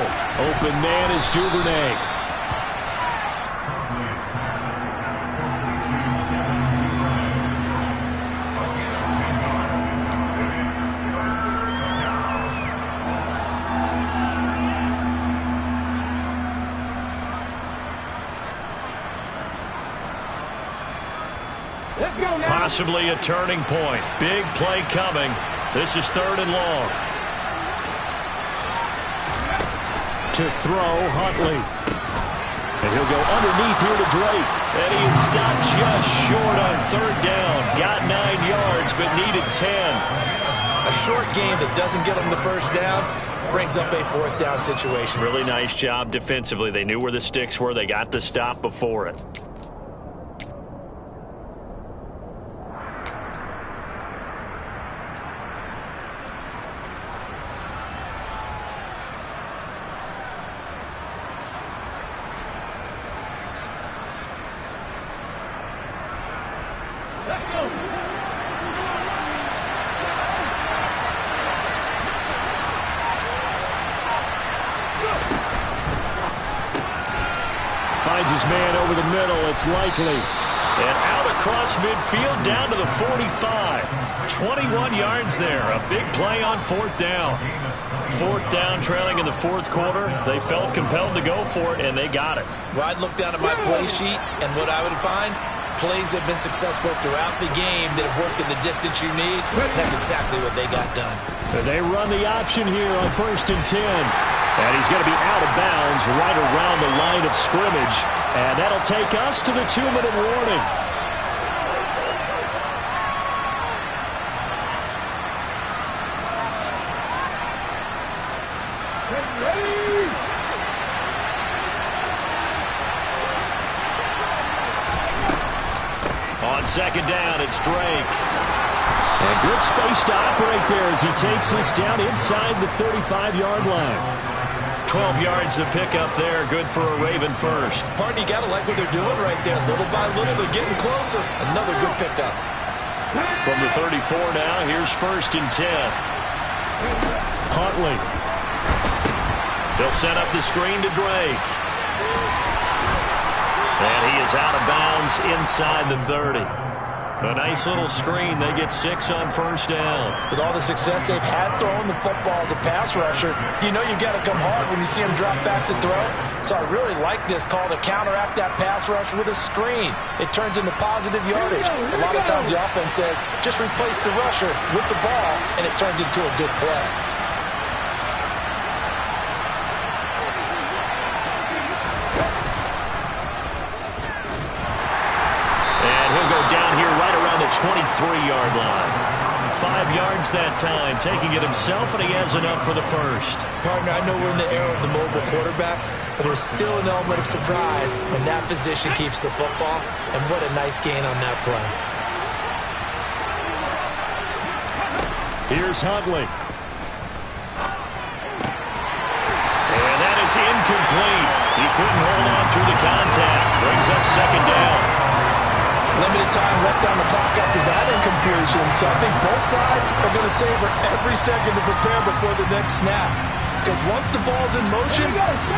Open man is Duvernay. Possibly a turning point. Big play coming. This is 3rd and long. To throw, Huntley. And he'll go underneath here to Drake. And he is stopped just short on 3rd down. Got 9 yards, but needed 10. A short game that doesn't get him the 1st down brings up a 4th down situation. Really nice job defensively. They knew where the sticks were. They got the stop before it. Finds his man over the middle. It's Likely. And out across midfield down to the 45. 21 yards there. A big play on 4th down. 4th down trailing in the 4th quarter. They felt compelled to go for it, and they got it. Well, I'd look down at my play sheet, and what I would find, plays have been successful throughout the game that have worked in the distance you need. That's exactly what they got done. And they run the option here on 1st and 10. And he's going to be out of bounds right around the line of scrimmage. And that'll take us to the 2-minute warning. On 2nd down, it's Drake. And good space to operate there as he takes this down inside the 35-yard line. 12 yards to pick up there. Good for a Raven first. Partner, you got to like what they're doing right there. Little by little, they're getting closer. Another good pickup. From the 34 now, here's 1st and 10. Huntley. They'll set up the screen to Drake. And he is out of bounds inside the 30. A nice little screen. They get 6 on 1st down. With all the success they've had throwing the football as a pass rusher, you know you've got to come hard when you see him drop back to throw. So I really like this call to counteract that pass rush with a screen. It turns into positive yardage. A lot of times the offense says, just replace the rusher with the ball, and it turns into a good play. And he'll go down here right around the 23-yard line. 5 yards that time, taking it himself, and he has enough for the first. Partner, I know we're in the era of the mobile quarterback, but there's still an element of surprise when that position keeps the football, and what a nice gain on that play. Here's Huntley. And that is incomplete. He couldn't hold on through the contact. Brings up second down. Limited time left on the clock after that incompletion, so I think both sides are going to savor every second to prepare before the next snap. Because once the ball's in motion,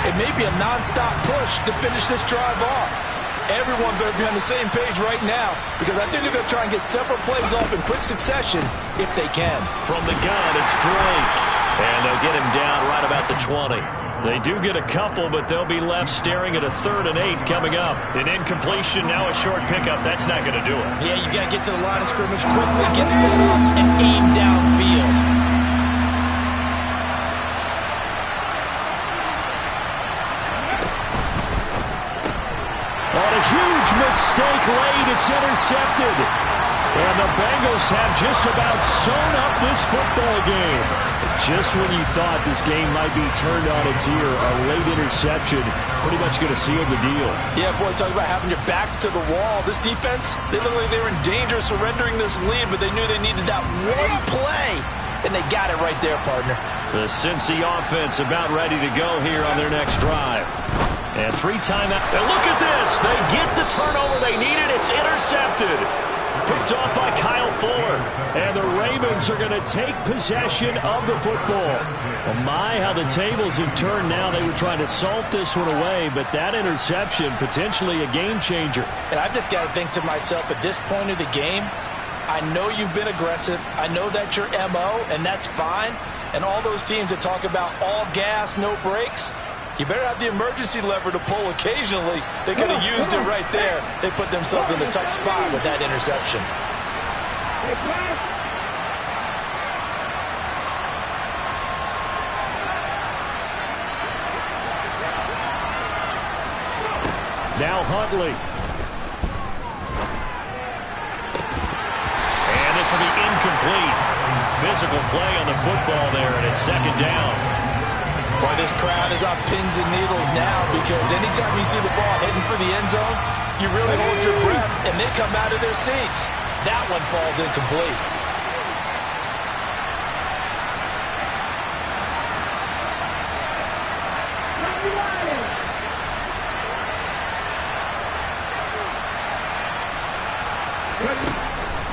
it may be a nonstop push to finish this drive off. Everyone better be on the same page right now, because I think they're going to try and get several plays off in quick succession if they can. From the gun, it's Drake. And they'll get him down right about the 20. They do get a couple, but they'll be left staring at a 3rd and 8 coming up. An incompletion, now a short pickup. That's not going to do it. Yeah, you got to get to the line of scrimmage quickly, get set up, and aim downfield. On a huge mistake late, it's intercepted. And the Bengals have just about sewn up this football game. Just when you thought this game might be turned on its ear, a late interception pretty much going to seal the deal. Yeah, boy, talk about having your backs to the wall. This defense, they looked like they were in danger of surrendering this lead, but they knew they needed that one play, and they got it right there, partner. The Cincy offense about ready to go here on their next drive. And 3 timeouts. And look at this. They get the turnover they needed. It's intercepted. Picked off by Kyle Fuller. And the Ravens are going to take possession of the football. Well, my, how the tables have turned now. They were trying to salt this one away, but that interception, potentially a game changer. And I've just got to think to myself, at this point of the game, I know you've been aggressive. I know that's your MO, and that's fine. And all those teams that talk about all gas, no brakes, you better have the emergency lever to pull occasionally. They could have used it right there. They put themselves in a tough spot with that interception. Now Huntley. And this will be incomplete. Physical play on the football there, and it's second down. Boy, this crowd is on pins and needles now, because anytime you see the ball heading for the end zone, you really hold your breath, and they come out of their seats. That one falls incomplete.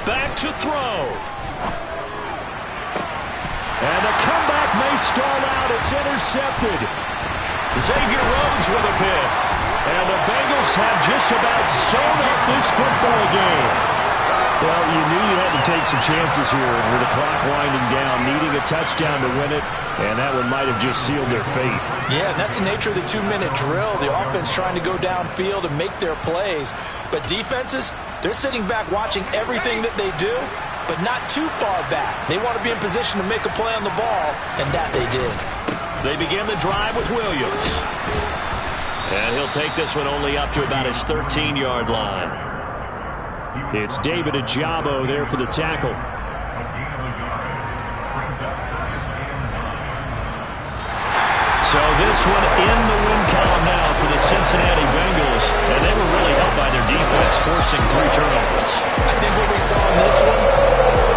Back to throw. And the comeback may stall out. It's intercepted. Xavier Rhodes with a pick. And the Bengals have just about sewn up this football game. Well, you knew you had to take some chances here with the clock winding down, needing a touchdown to win it, and that one might have just sealed their fate. Yeah, and that's the nature of the 2-minute drill. The offense trying to go downfield and make their plays. But defenses, they're sitting back watching everything that they do, but not too far back. They want to be in position to make a play on the ball, and that they did. They begin the drive with Williams. And he'll take this one only up to about his 13-yard line. It's David Ajabo there for the tackle. So this one in the win column now for the Cincinnati Bengals, and they were really helped by their defense, forcing 3 turnovers. I think what we saw in this one,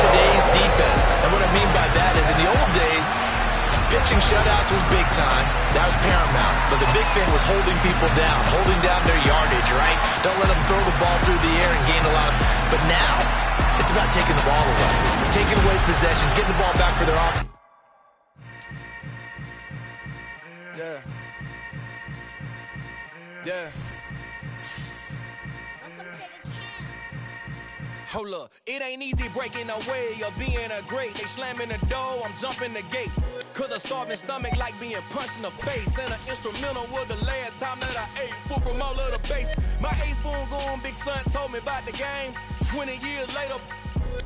today's defense. And what I mean by that is in the old days, pitching shutouts was big time. That was paramount. But the big thing was holding people down, holding down their yardage, right? Don't let them throw the ball through the air and gain a lot. But now, it's about taking the ball away, taking away possessions, getting the ball back for their offense. Yeah. Yeah. Hold up, it ain't easy breaking away or being a great. They slamming the door, I'm jumping the gate. Cause a starving stomach like being punched in the face. And an instrumental was the last time that I ate food from all of the base. My A-spoon going, big son told me about the game. 20 years later,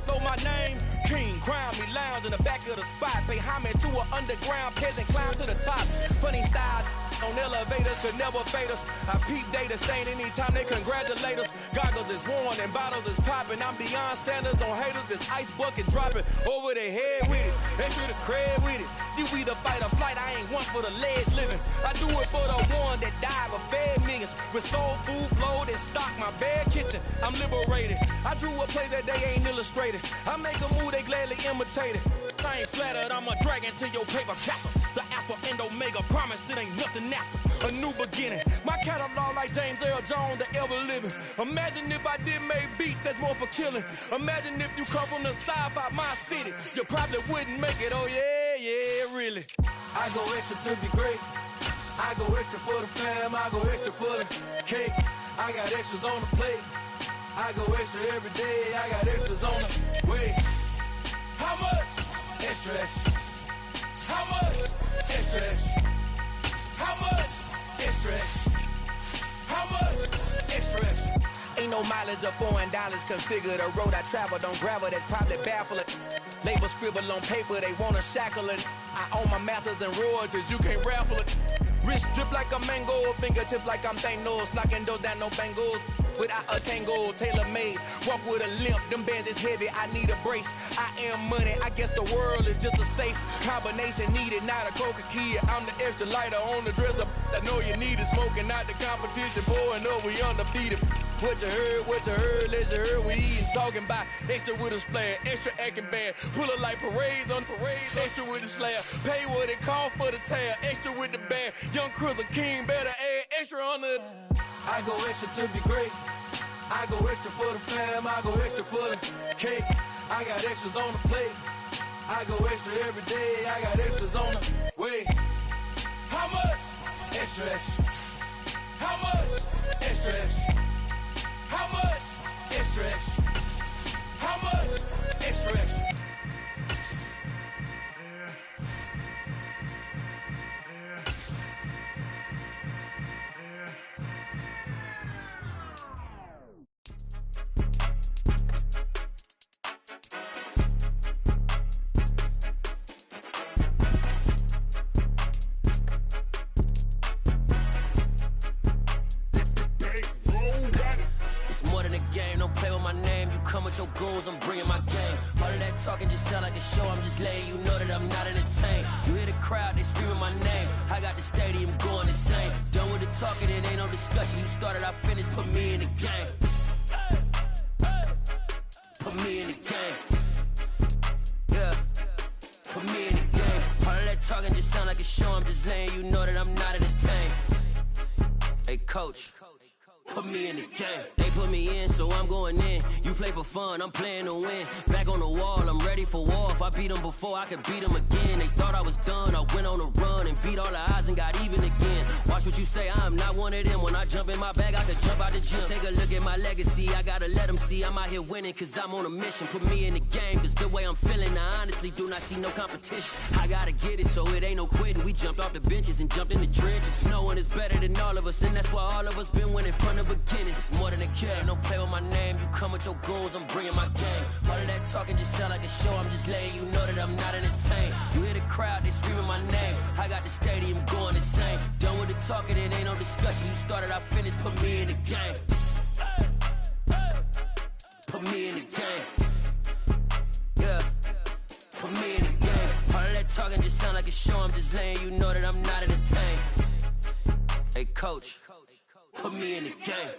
know my name. King, crown me, lounge in the back of the spot. Pay homage to an underground peasant, climb to the top. Funny style, on elevators could never fade us. I peep data stain anytime they congratulate us. Goggles is worn and bottles is popping. I'm beyond Sanders on haters. This ice bucket dropping over their head with it. Extra the cred with it. You either fight or flight. I ain't one for the ledge living. I do it for the one that died but fed millions. With soul food flowed and stock my bad kitchen. I'm liberated. I drew a play that they ain't illustrated. I make a move they gladly imitate it. I ain't flattered, I'm a dragon to your paper castle. The Alpha and Omega, promise it ain't nothing after. A new beginning. My catalog like James Earl Jones, the ever living. Imagine if I did make beats that's more for killing. Imagine if you come from the sci-fi my city. You probably wouldn't make it, oh yeah, really. I go extra to be great. I go extra for the fam, I go extra for the cake. I got extras on the plate. I go extra every day, I got extras on the way. How much? Extra, extra. How much? Extra, extra. How much? Extra, extra. How much? Extra, extra. Ain't no mileage of $4 configure the road I travel. Don't gravel, that probably baffle it. Label scribble on paper, they wanna shackle it. I own my masters and royalties, you can't raffle it. Wrist drip like a mango, fingertips like I'm Thanos. Knocking those down, no bangles. Without a tango, tailor-made. Walk with a limp, them bands is heavy, I need a brace. I am money, I guess the world is just a safe combination needed, not a coca key. I'm the extra lighter on the dresser. I know you need it, smoking out the competition, pouring up, we undefeated. What you heard, let you heard, we eatin', talking about extra with a splash, extra acting bad. Pull it like parades on parades, extra with the slab. Pay what it cost for the tab, extra with the bag. Young Chris, a king, better add extra on the. I go extra to be great. I go extra for the fam, I go extra for the cake. I got extras on the plate. I go extra every day, I got extras on the way. How much? Extra, extra. How much? Extra, extra. How much? Extra, extra. How much? Extra, extra. Your goals, I'm bringing my game. All of that talking just sound like a show. I'm just letting you know that I'm not entertained. You hear the crowd, they screaming my name. I got the stadium going insane. Done with the talking, it ain't no discussion. You started, I finished, put me in the game. Put me in the game. Yeah. Put me in the game. All of that talking just sound like a show. I'm just letting you know that I'm not entertained. Hey, coach. Put me in the game. They put me in, so I'm going in. You play for fun, I'm playing to win. Back on the wall, I'm ready for war. If I beat them before, I could beat them again. They thought I was done, I went on a run and beat all the odds and got even again. Watch what you say, I'm not one of them. When I jump in my bag, I could jump out the gym. Take a look at my legacy, I gotta let them see I'm out here winning, cause I'm on a mission. Put me in the game, cause the way I'm feeling, I honestly do not see no competition. I gotta get it, so it ain't no quitting. We jumped off the benches and jumped in the trenches. No one is better than all of us, and that's why all of us been winning from the beginning. It's more than a kill, don't play with my name. You come with your goals, I'm bringing my game. All of that talking just sound like a show. I'm just letting you know that I'm not entertained. You hear the crowd, they screaming my name. I got the stadium going insane. Done with the talking, it ain't no discussion. You started, I finished, put me in the game. Put me in the game. Yeah. Put me in the game. All of that talking just sound like a show. I'm just letting you know that I'm not entertained. Hey, coach. Put me in the game.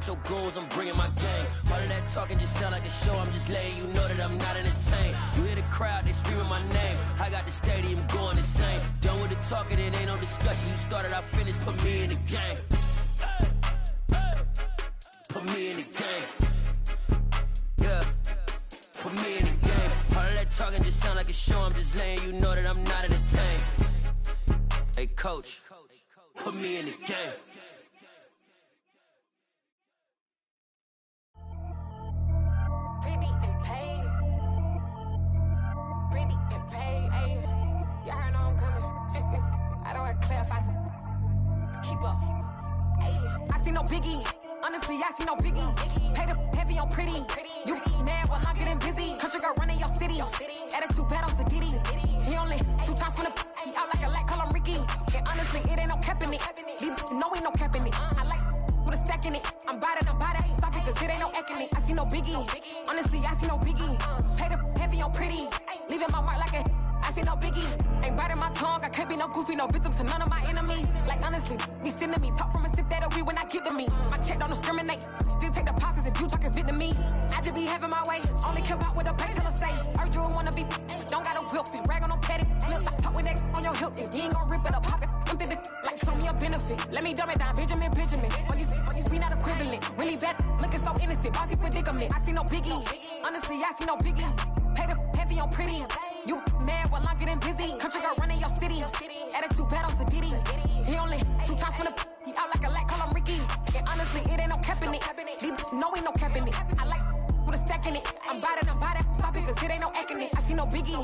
Your goals, I'm bringing my game. All of that talking just sound like a show. I'm just letting you know that I'm not entertained. You hear the crowd, they screaming my name. I got the stadium going insane. Done with the talking, it ain't no discussion. You started, I finished, put me in the game. Put me in the game. Yeah. Put me in the game. All of that talking just sound like a show. I'm just letting you know that I'm not entertained. Hey, coach, put me in the game. Pretty and paid. Pretty and paid. Ayy, y'all heard I'm coming. I don't want to clarify. Keep up. Ayy, I see no biggie. Honestly, I see no biggie. Pay the heavy on pretty. You mad while I'm getting busy. Country girl running your city. Attitude bad on Diddy. He only 2 times from the he out like a lack, call him Ricky. And honestly, it ain't no cap in it. These know ain't no cap in it. I like with a stack in it. I'm about it. Stop it, cause it ain't no eck in it. I see no biggie. Honestly, I see no biggie. Pay the heavy on pretty. Leaving my mark like a I see no biggie. Ain't biting my tongue. I can't be no goofy, no victim to none of my enemies. Like honestly, be sending me talk from a sip that a weed when I get to me. My check don't discriminate. Still take deposits if you talking Vietnamese. I just be having my way. Only care about what the pay teller say. Urge you wanna be. Don't gotta whip it. Rag on no petty. Let's stop talking that on your hip. If you ain't gon' rip it up, pop it. I'm thinking like show me a benefit. Let me dumb it down, Benjamin. On these we not equivalent. Really bad, looking so innocent. Bossy predicament. I see no biggie. Honestly, I see no biggie. Pay the heavy on pretty. You mad while I'm getting busy. Country girl running your city. Attitude bad on Diddy. He only 2 times from the he out like a lack, call him Ricky. And honestly, it ain't no cap in it. These know ain't no cap in it. I like with a stack in it. I'm about it. Stop it, cause it ain't no eck in it. I see no biggie.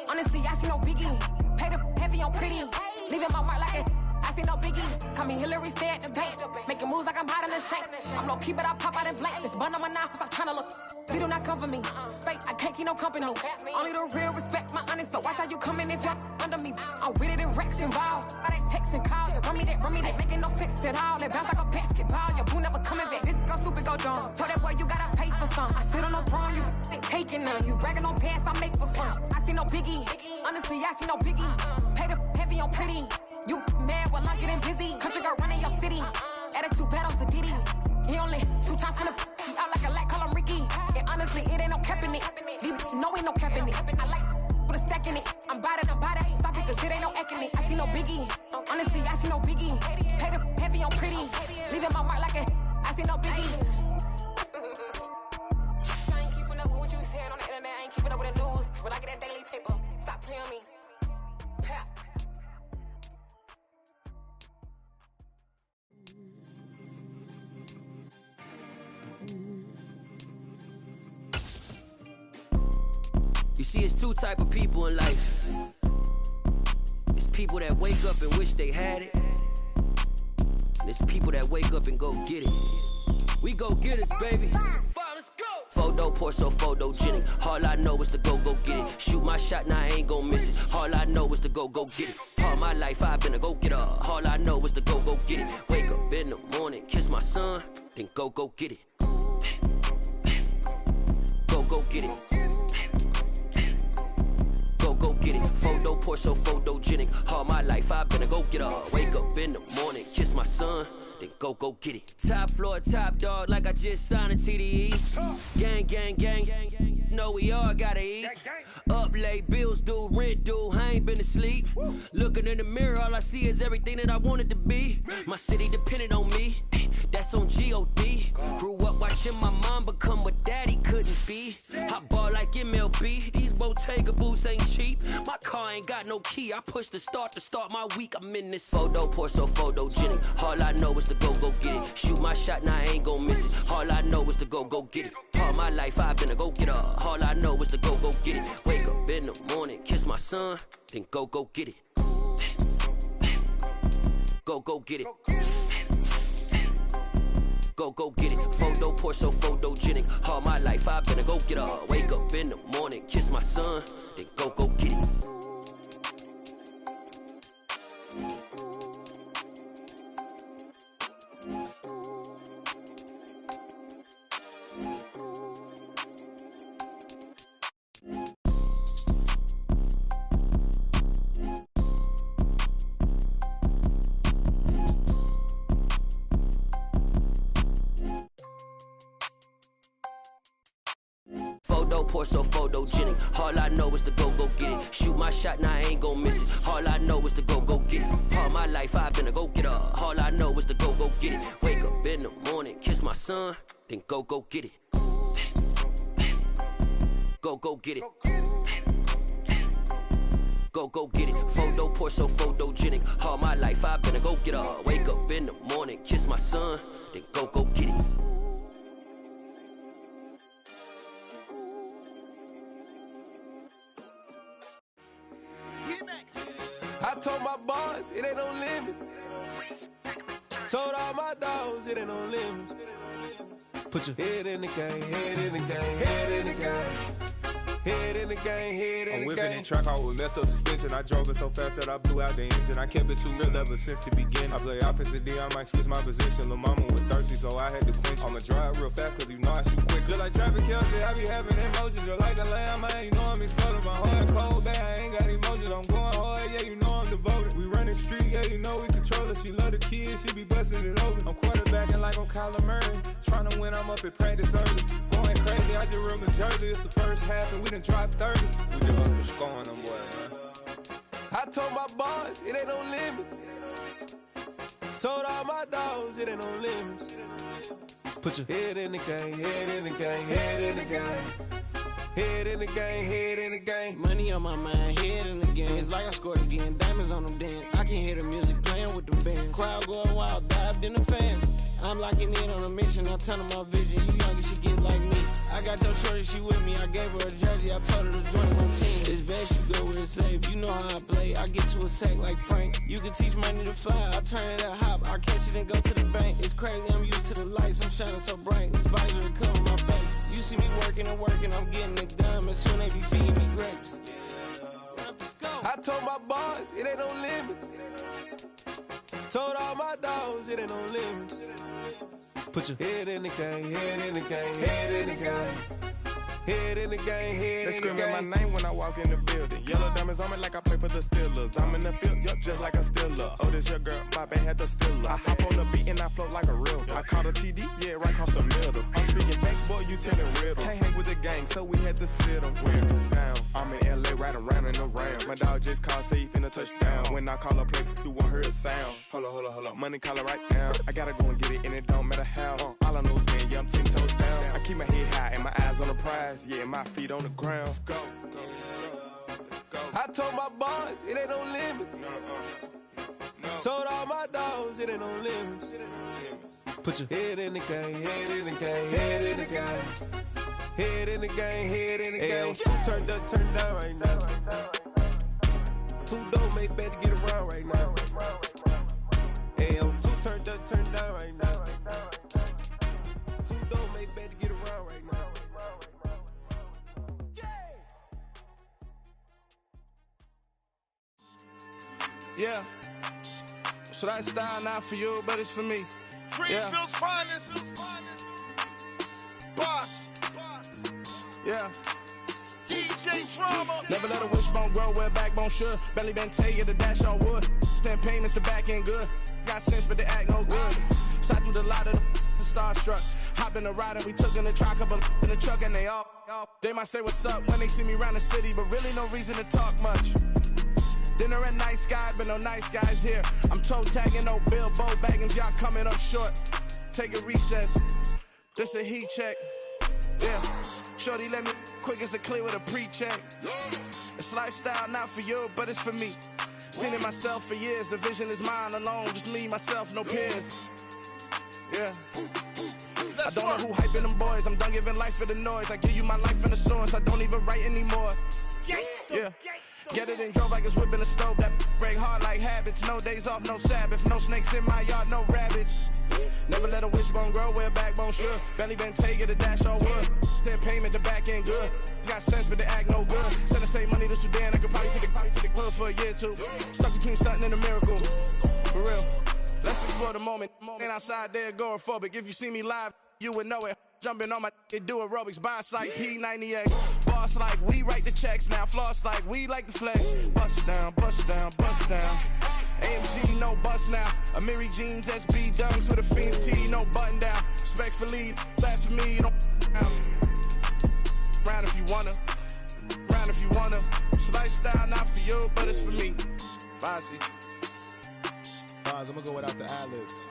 Honestly, I see no biggie. Pay the heavy on pretty. Leaving my mark like a I see no biggie. Call me Hillary, stay at the bank. Making moves like I'm hot in the shank. I'm low key, but I pop out in blank. This bun on my knife, stop trying to look. They do not come for me. Fake, I can't keep no company. Only the real respect my honest. So watch how you coming if you're under me. I'm with it in Rex involved. I they text and calls. Run me that. Making no sense at all. They bounce like a basketball. Your boo never coming back. This go stupid, go dumb. Told that boy you gotta pay for some. I sit on no throne, you ain't taking none. You bragging on pants, I make for fun. I see no biggie. Honestly, I see no biggie. Pay the heavy on pretty. You mad while I'm getting busy. Country girl running your city. Attitude bad on Diddy. He only 2 times from the he out like a lack, call him Ricky. And honestly, it ain't no cap in it. These know ain't no cap in it. I like with a stack in it. I'm about it. Stop it, cause it ain't no eck in it. I see no biggie. Honestly, I see no biggie. Pay the heavy on pretty. Leaving my mark like a I see no biggie. I ain't keeping up with what you saying on the internet. I ain't keeping up with the news. But I get that daily paper. Stop playing me. Pap. You see, it's 2 type of people in life. It's people that wake up and wish they had it. And it's people that wake up and go get it. We go get it, baby. Let's go. Photo pour so photogenic. All I know is to go get it. Shoot my shot, now I ain't gon' miss it. All I know is to go get it. All my life I've been a go-getter. All I know is to go get it. Wake up in the morning, kiss my son, then go get it. Go get it. Go get it. Photo pour so photogenic. All my life I've been a go-getter. Wake up in the morning, kiss my son, then go get it. Top floor, top dog, like I just signed a TDE. Gang. Know we all gotta eat. Up late, bills due, rent due, I ain't been asleep. Looking in the mirror, all I see is everything that I wanted to be. My city depended on me, that's on G.O.D. Grew up watching my mom become what daddy couldn't be. I ball like MLB, these Bottega boots ain't cheap. My car ain't got no key, I push the start to start my week. I'm in this photo pour so photogenic. All I know is to go get it. Shoot my shot, now I ain't gon' miss it. All I know is to go get it. All my life I've been a go-getter. All I know is to go get it. Wake up in the morning, kiss my son, then go get it. Go get it. Go get it. Photo pour so photogenic. All my life I've been a go-getter. Wake up in the morning, kiss my son, then go get it. Photo pour so photogenic. All I know is to go get it. Shoot my shot, now I ain't gon' miss it. All I know is to go get it. All my life I've been a go-getter. All I know is to go get it. Wake up in the morning, kiss my son, then go get it. Go get it. Go get it. Photo poor, so photogenic. All my life I've been a go getter. Wake up in the morning, kiss my son, then go get it. I told my boys it ain't no limits. Told all my dogs it ain't no limits. Put your head in the game, head in the game, head in the game. Head in the game, head in the game. I'm whipping in track out with messed up suspension. I drove it so fast that I blew out the engine. I kept it too real ever since the beginning. I play offensive D, I might switch my position. Lil' mama was thirsty, so I had to quench. I'ma drive real fast, cause you know I shoot quick. Just like traffic Kelsey, I be having emotions. Just like a lamb, man, you know I'm exploding. My heart cold, bad, I ain't got emotions. I'm going hard, yeah, you know I'm devoted. We running streets, yeah, you know we control it. She love the kids, she be busting it over. I'm quarterbacking like I'm Kyler Murray. Trying to win, I'm up at practice early. Going crazy, I just real the jersey. It's the first half, and we done dropped 30. We just up to scoring them, boy, man. I told my boys it ain't no limits. Told all my dogs it ain't no limits. Put your head in the game, head in the game, head in the game. Head in the game, head in the game. Money on my mind, head in the game. It's like I scored again, diamonds on them dance. I can hear the music playing with them bands. Crowd going wild, dived in the fans. I'm locking in on a mission, I tell her my vision. You young and she get like me. I got your shorty, she with me. I gave her a jersey, I told her to join my team. It's best you go where it's safe. You know how I play. I get to a sack like Frank. You can teach money to fly. I turn it up hop. I catch it and go to the bank. It's crazy, I'm used to the lights. I'm shining so bright. This visor cover my face. You see me working and working. I'm getting it done. And soon they be feeding me grapes. I told my boys it ain't no limits. Told all my dogs it ain't no limits. Put your head in the game, head in the game, head in the game. Head in the game, head They in the game. screaming my name when I walk in the building. Yellow diamonds on me like I play for the Steelers. I'm in the field, yup, just like a Steeler. Oh, this your girl, my band had the Steeler. I hop on the beat and I float like a real. I caught a TD, yeah, right across the middle. I'm speaking banks, boy, you telling riddles. Can't hang with the gang, so we had to sit them down. I'm in LA, riding around and around. My dog just called, say he finna touchdown. When I call a play, you won't hear a sound. Hold up, money caller right now. I gotta go and get it, and it don't matter how. All I know is, man, yeah, I'm 10 toes down. I keep my head high and my eyes on the prize. Yeah, my feet on the ground. Let's go. I told my boys it ain't no limits. Told all my dogs it ain't no limits. Put your head in the game, head in the game, head in the game. Head in the game, head in the game. Two turned up, turned down right now. Two dope make better get around right now. Two turned up, turned down right now. Two dope make better get around right now. Yeah. So that style not for you, but it's for me. Greenfield's finest. Boss. Yeah. DJ Drama. Never let a wishbone grow where a backbone should. Belly been tell you the dash on wood. 10 payments, the back end good. Got sense, but they act no good. Shot through the lot of the starstruck. Hop in the ride and we took in the truck, couple in the truck and they all. They might say what's up when they see me around the city, but really no reason to talk much. Dinner at nice guy, but no nice guys here. I'm toe tagging, no Bilbo bagging, y'all coming up short. Take a recess. This a heat check. Yeah. Shorty let me quick as a clear with a pre-check. It's lifestyle not for you, but it's for me. Seen it myself for years. The vision is mine alone. Just me, myself, no peers. Yeah. I don't know who hyping them boys. I'm done giving life for the noise. I give you my life in the source. I don't even write anymore. Yeah. Get it and drove like it's whipping a stove. That break hard like habits. No days off, no Sabbath. No snakes in my yard, no rabbits. Never let a wishbone grow where a backbone should. Belly been take it, a dash on wood. 10 payment, the back end good. Got sense, but they act no good. Send the same money to Sudan. I could probably take the hood for a year or two. Stuck between stunting and a miracle. For real. Let's explore the moment. Ain't outside there agoraphobic. If you see me live, you would know it. Jumping on my do aerobics, boss like P90X. Boss like we write the checks now. Floss like we like the flex. Bust down, bust down, bust down. AMG, no bust now. Amiri jeans, SB dunks with a Fiends T, no button down. Respectfully, that's for me, you don't round if you wanna. Round if you wanna. It's lifestyle not for you, but it's for me. Bossy. I'm gonna go without the ad-libs.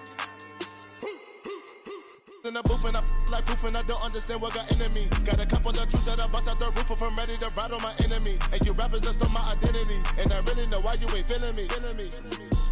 in the booth and I like proof and I don't understand what got into me. Got a couple of truths that I bust out the roof if I'm ready to ride on my enemy. And you rappers just on my identity, and I really know why you ain't feeling me.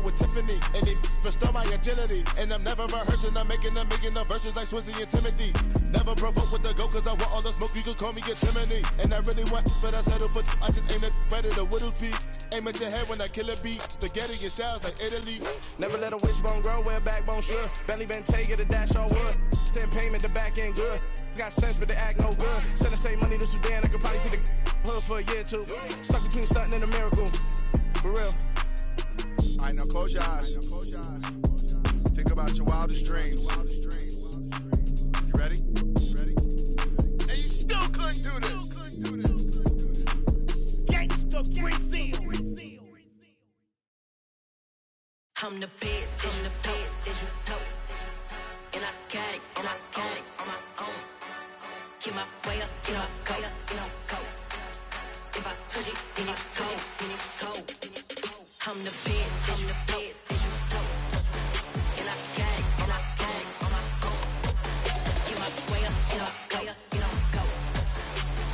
With Tiffany, and they restore my agility. And I'm never rehearsing, I'm making the verses like Swizzy and Timothy. Never provoke with the go, cause I want all the smoke, you can call me a chimney. And I really want, but I settle for, I just aim it ready to whittle peak. Aim at your head when I kill a beat. Spaghetti and shells like Italy. Never let a wishbone grow where a backbone should. Bentley Bentay, get a dash on wood. 10 payment, the back end good. Got sense, but they act no good. Send the same money to Sudan, I could probably see the hood for a year or two. Stuck between stunting and a miracle. For real. All right, now close your eyes. Think about your wildest dreams. You ready? And you still couldn't do this. Gangsta Brazil. I'm the best, I'm the best, as you know. And I got it on my own. Get my way up, get my go, go. If I touch it, then it's cold. I'm the best, as you know. And I got it on my own. Get my way up, get my go.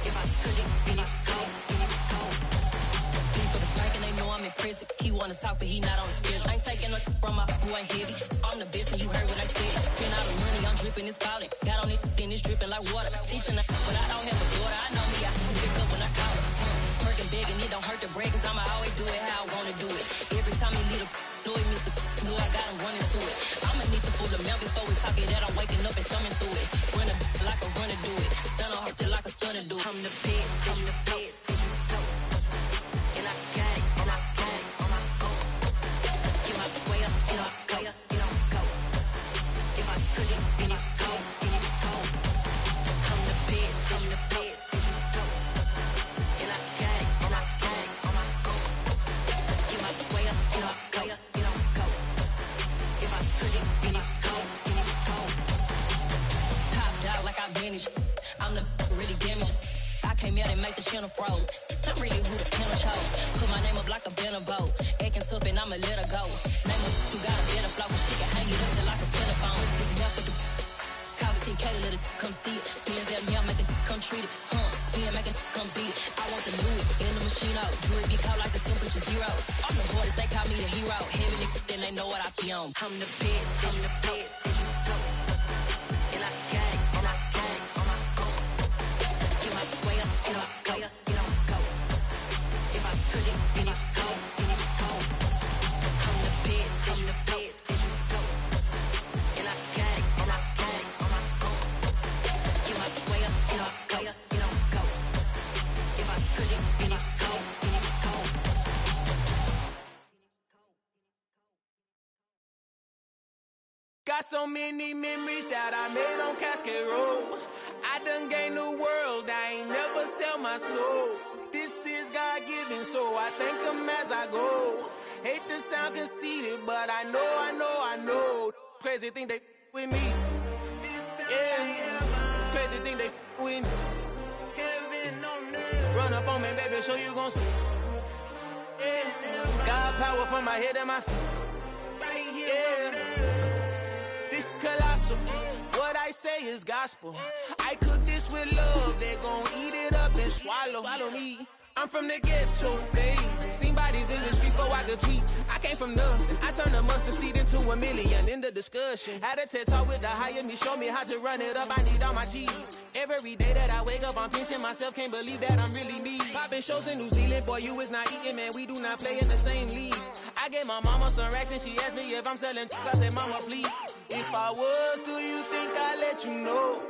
If I touch it, then it's cold. For the park and they know I'm impressive. He wanna talk, but he not on the schedule. I ain't taking no from my boy heavy. I'm the best, and you heard what I said. Spend all the money, I'm dripping, it's falling. Got on it, then it's dripping like water. Teaching her, but I don't have a daughter. I know me, I can pick up when I call her. Working big, and it don't hurt the break, cause I'ma always do it how I wanna do it. Every time he lead a know it means the know I got him running to it. I'ma need the full amount before we talk it that I'm waking up and thumbing through it. Run a like a runner do it. Stun on her till like a stunner do it. I'm the best, I'm the best. And I got it on my own. Get my way up, get my go. If I touch it, then it's cold. I'm the best, I'm the best. And I got it on my own. Get my way up, get my go. If I touch it, then it's cold. Top dog like I manage. I'm the really damaged. I came out and make the channel froze. I'm really who the panel chose. Put my name up like a banner boat. Acting tough and I'ma let her go. Name her who got a better flow. She can hang it up just like a telephone. Sticking up with the cost 10K to let it come see it. Hands at me, I make it come treat it. Spin, make it come beat it. I want the new it in the machine out. Jewelry be cold like the temperature 0. I'm the hardest, they call me the hero. Heavy then they know what I be on. I'm the best, I'm the best. And I got it on my own. Get my way up, get my go. If I touch it, then it's cold. I'm the best, I'm the best. And I got it on my own. Get my way up, get my go. If I touch it, then it's cold. Got so many memories that I made on Cascade Road. I done gained the world, I ain't never sell my soul. This is God-given, so I thank him as I go. Hate to sound conceited, but I know. Crazy thing they with me. Yeah, crazy thing they with me. Run up on me, baby, so you gon' see. Yeah, God power from my head and my feet. Yeah, this colossal. What I say is gospel. I cook this with love. They gon' eat it up and swallow me. I'm from the ghetto, babe. Seen bodies in the street so I could tweet. I came from nothing. I turned a mustard seed into a million in the discussion. Had a TED talk with the higher me, show me how to run it up. I need all my cheese. Every day that I wake up, I'm pinching myself. Can't believe that I'm really me. Popping shows in New Zealand, boy, you is not eating, man. We do not play in the same league. I gave my mama some racks and she asked me if I'm selling. I said, mama, please. If I was, do you think I'd let you know?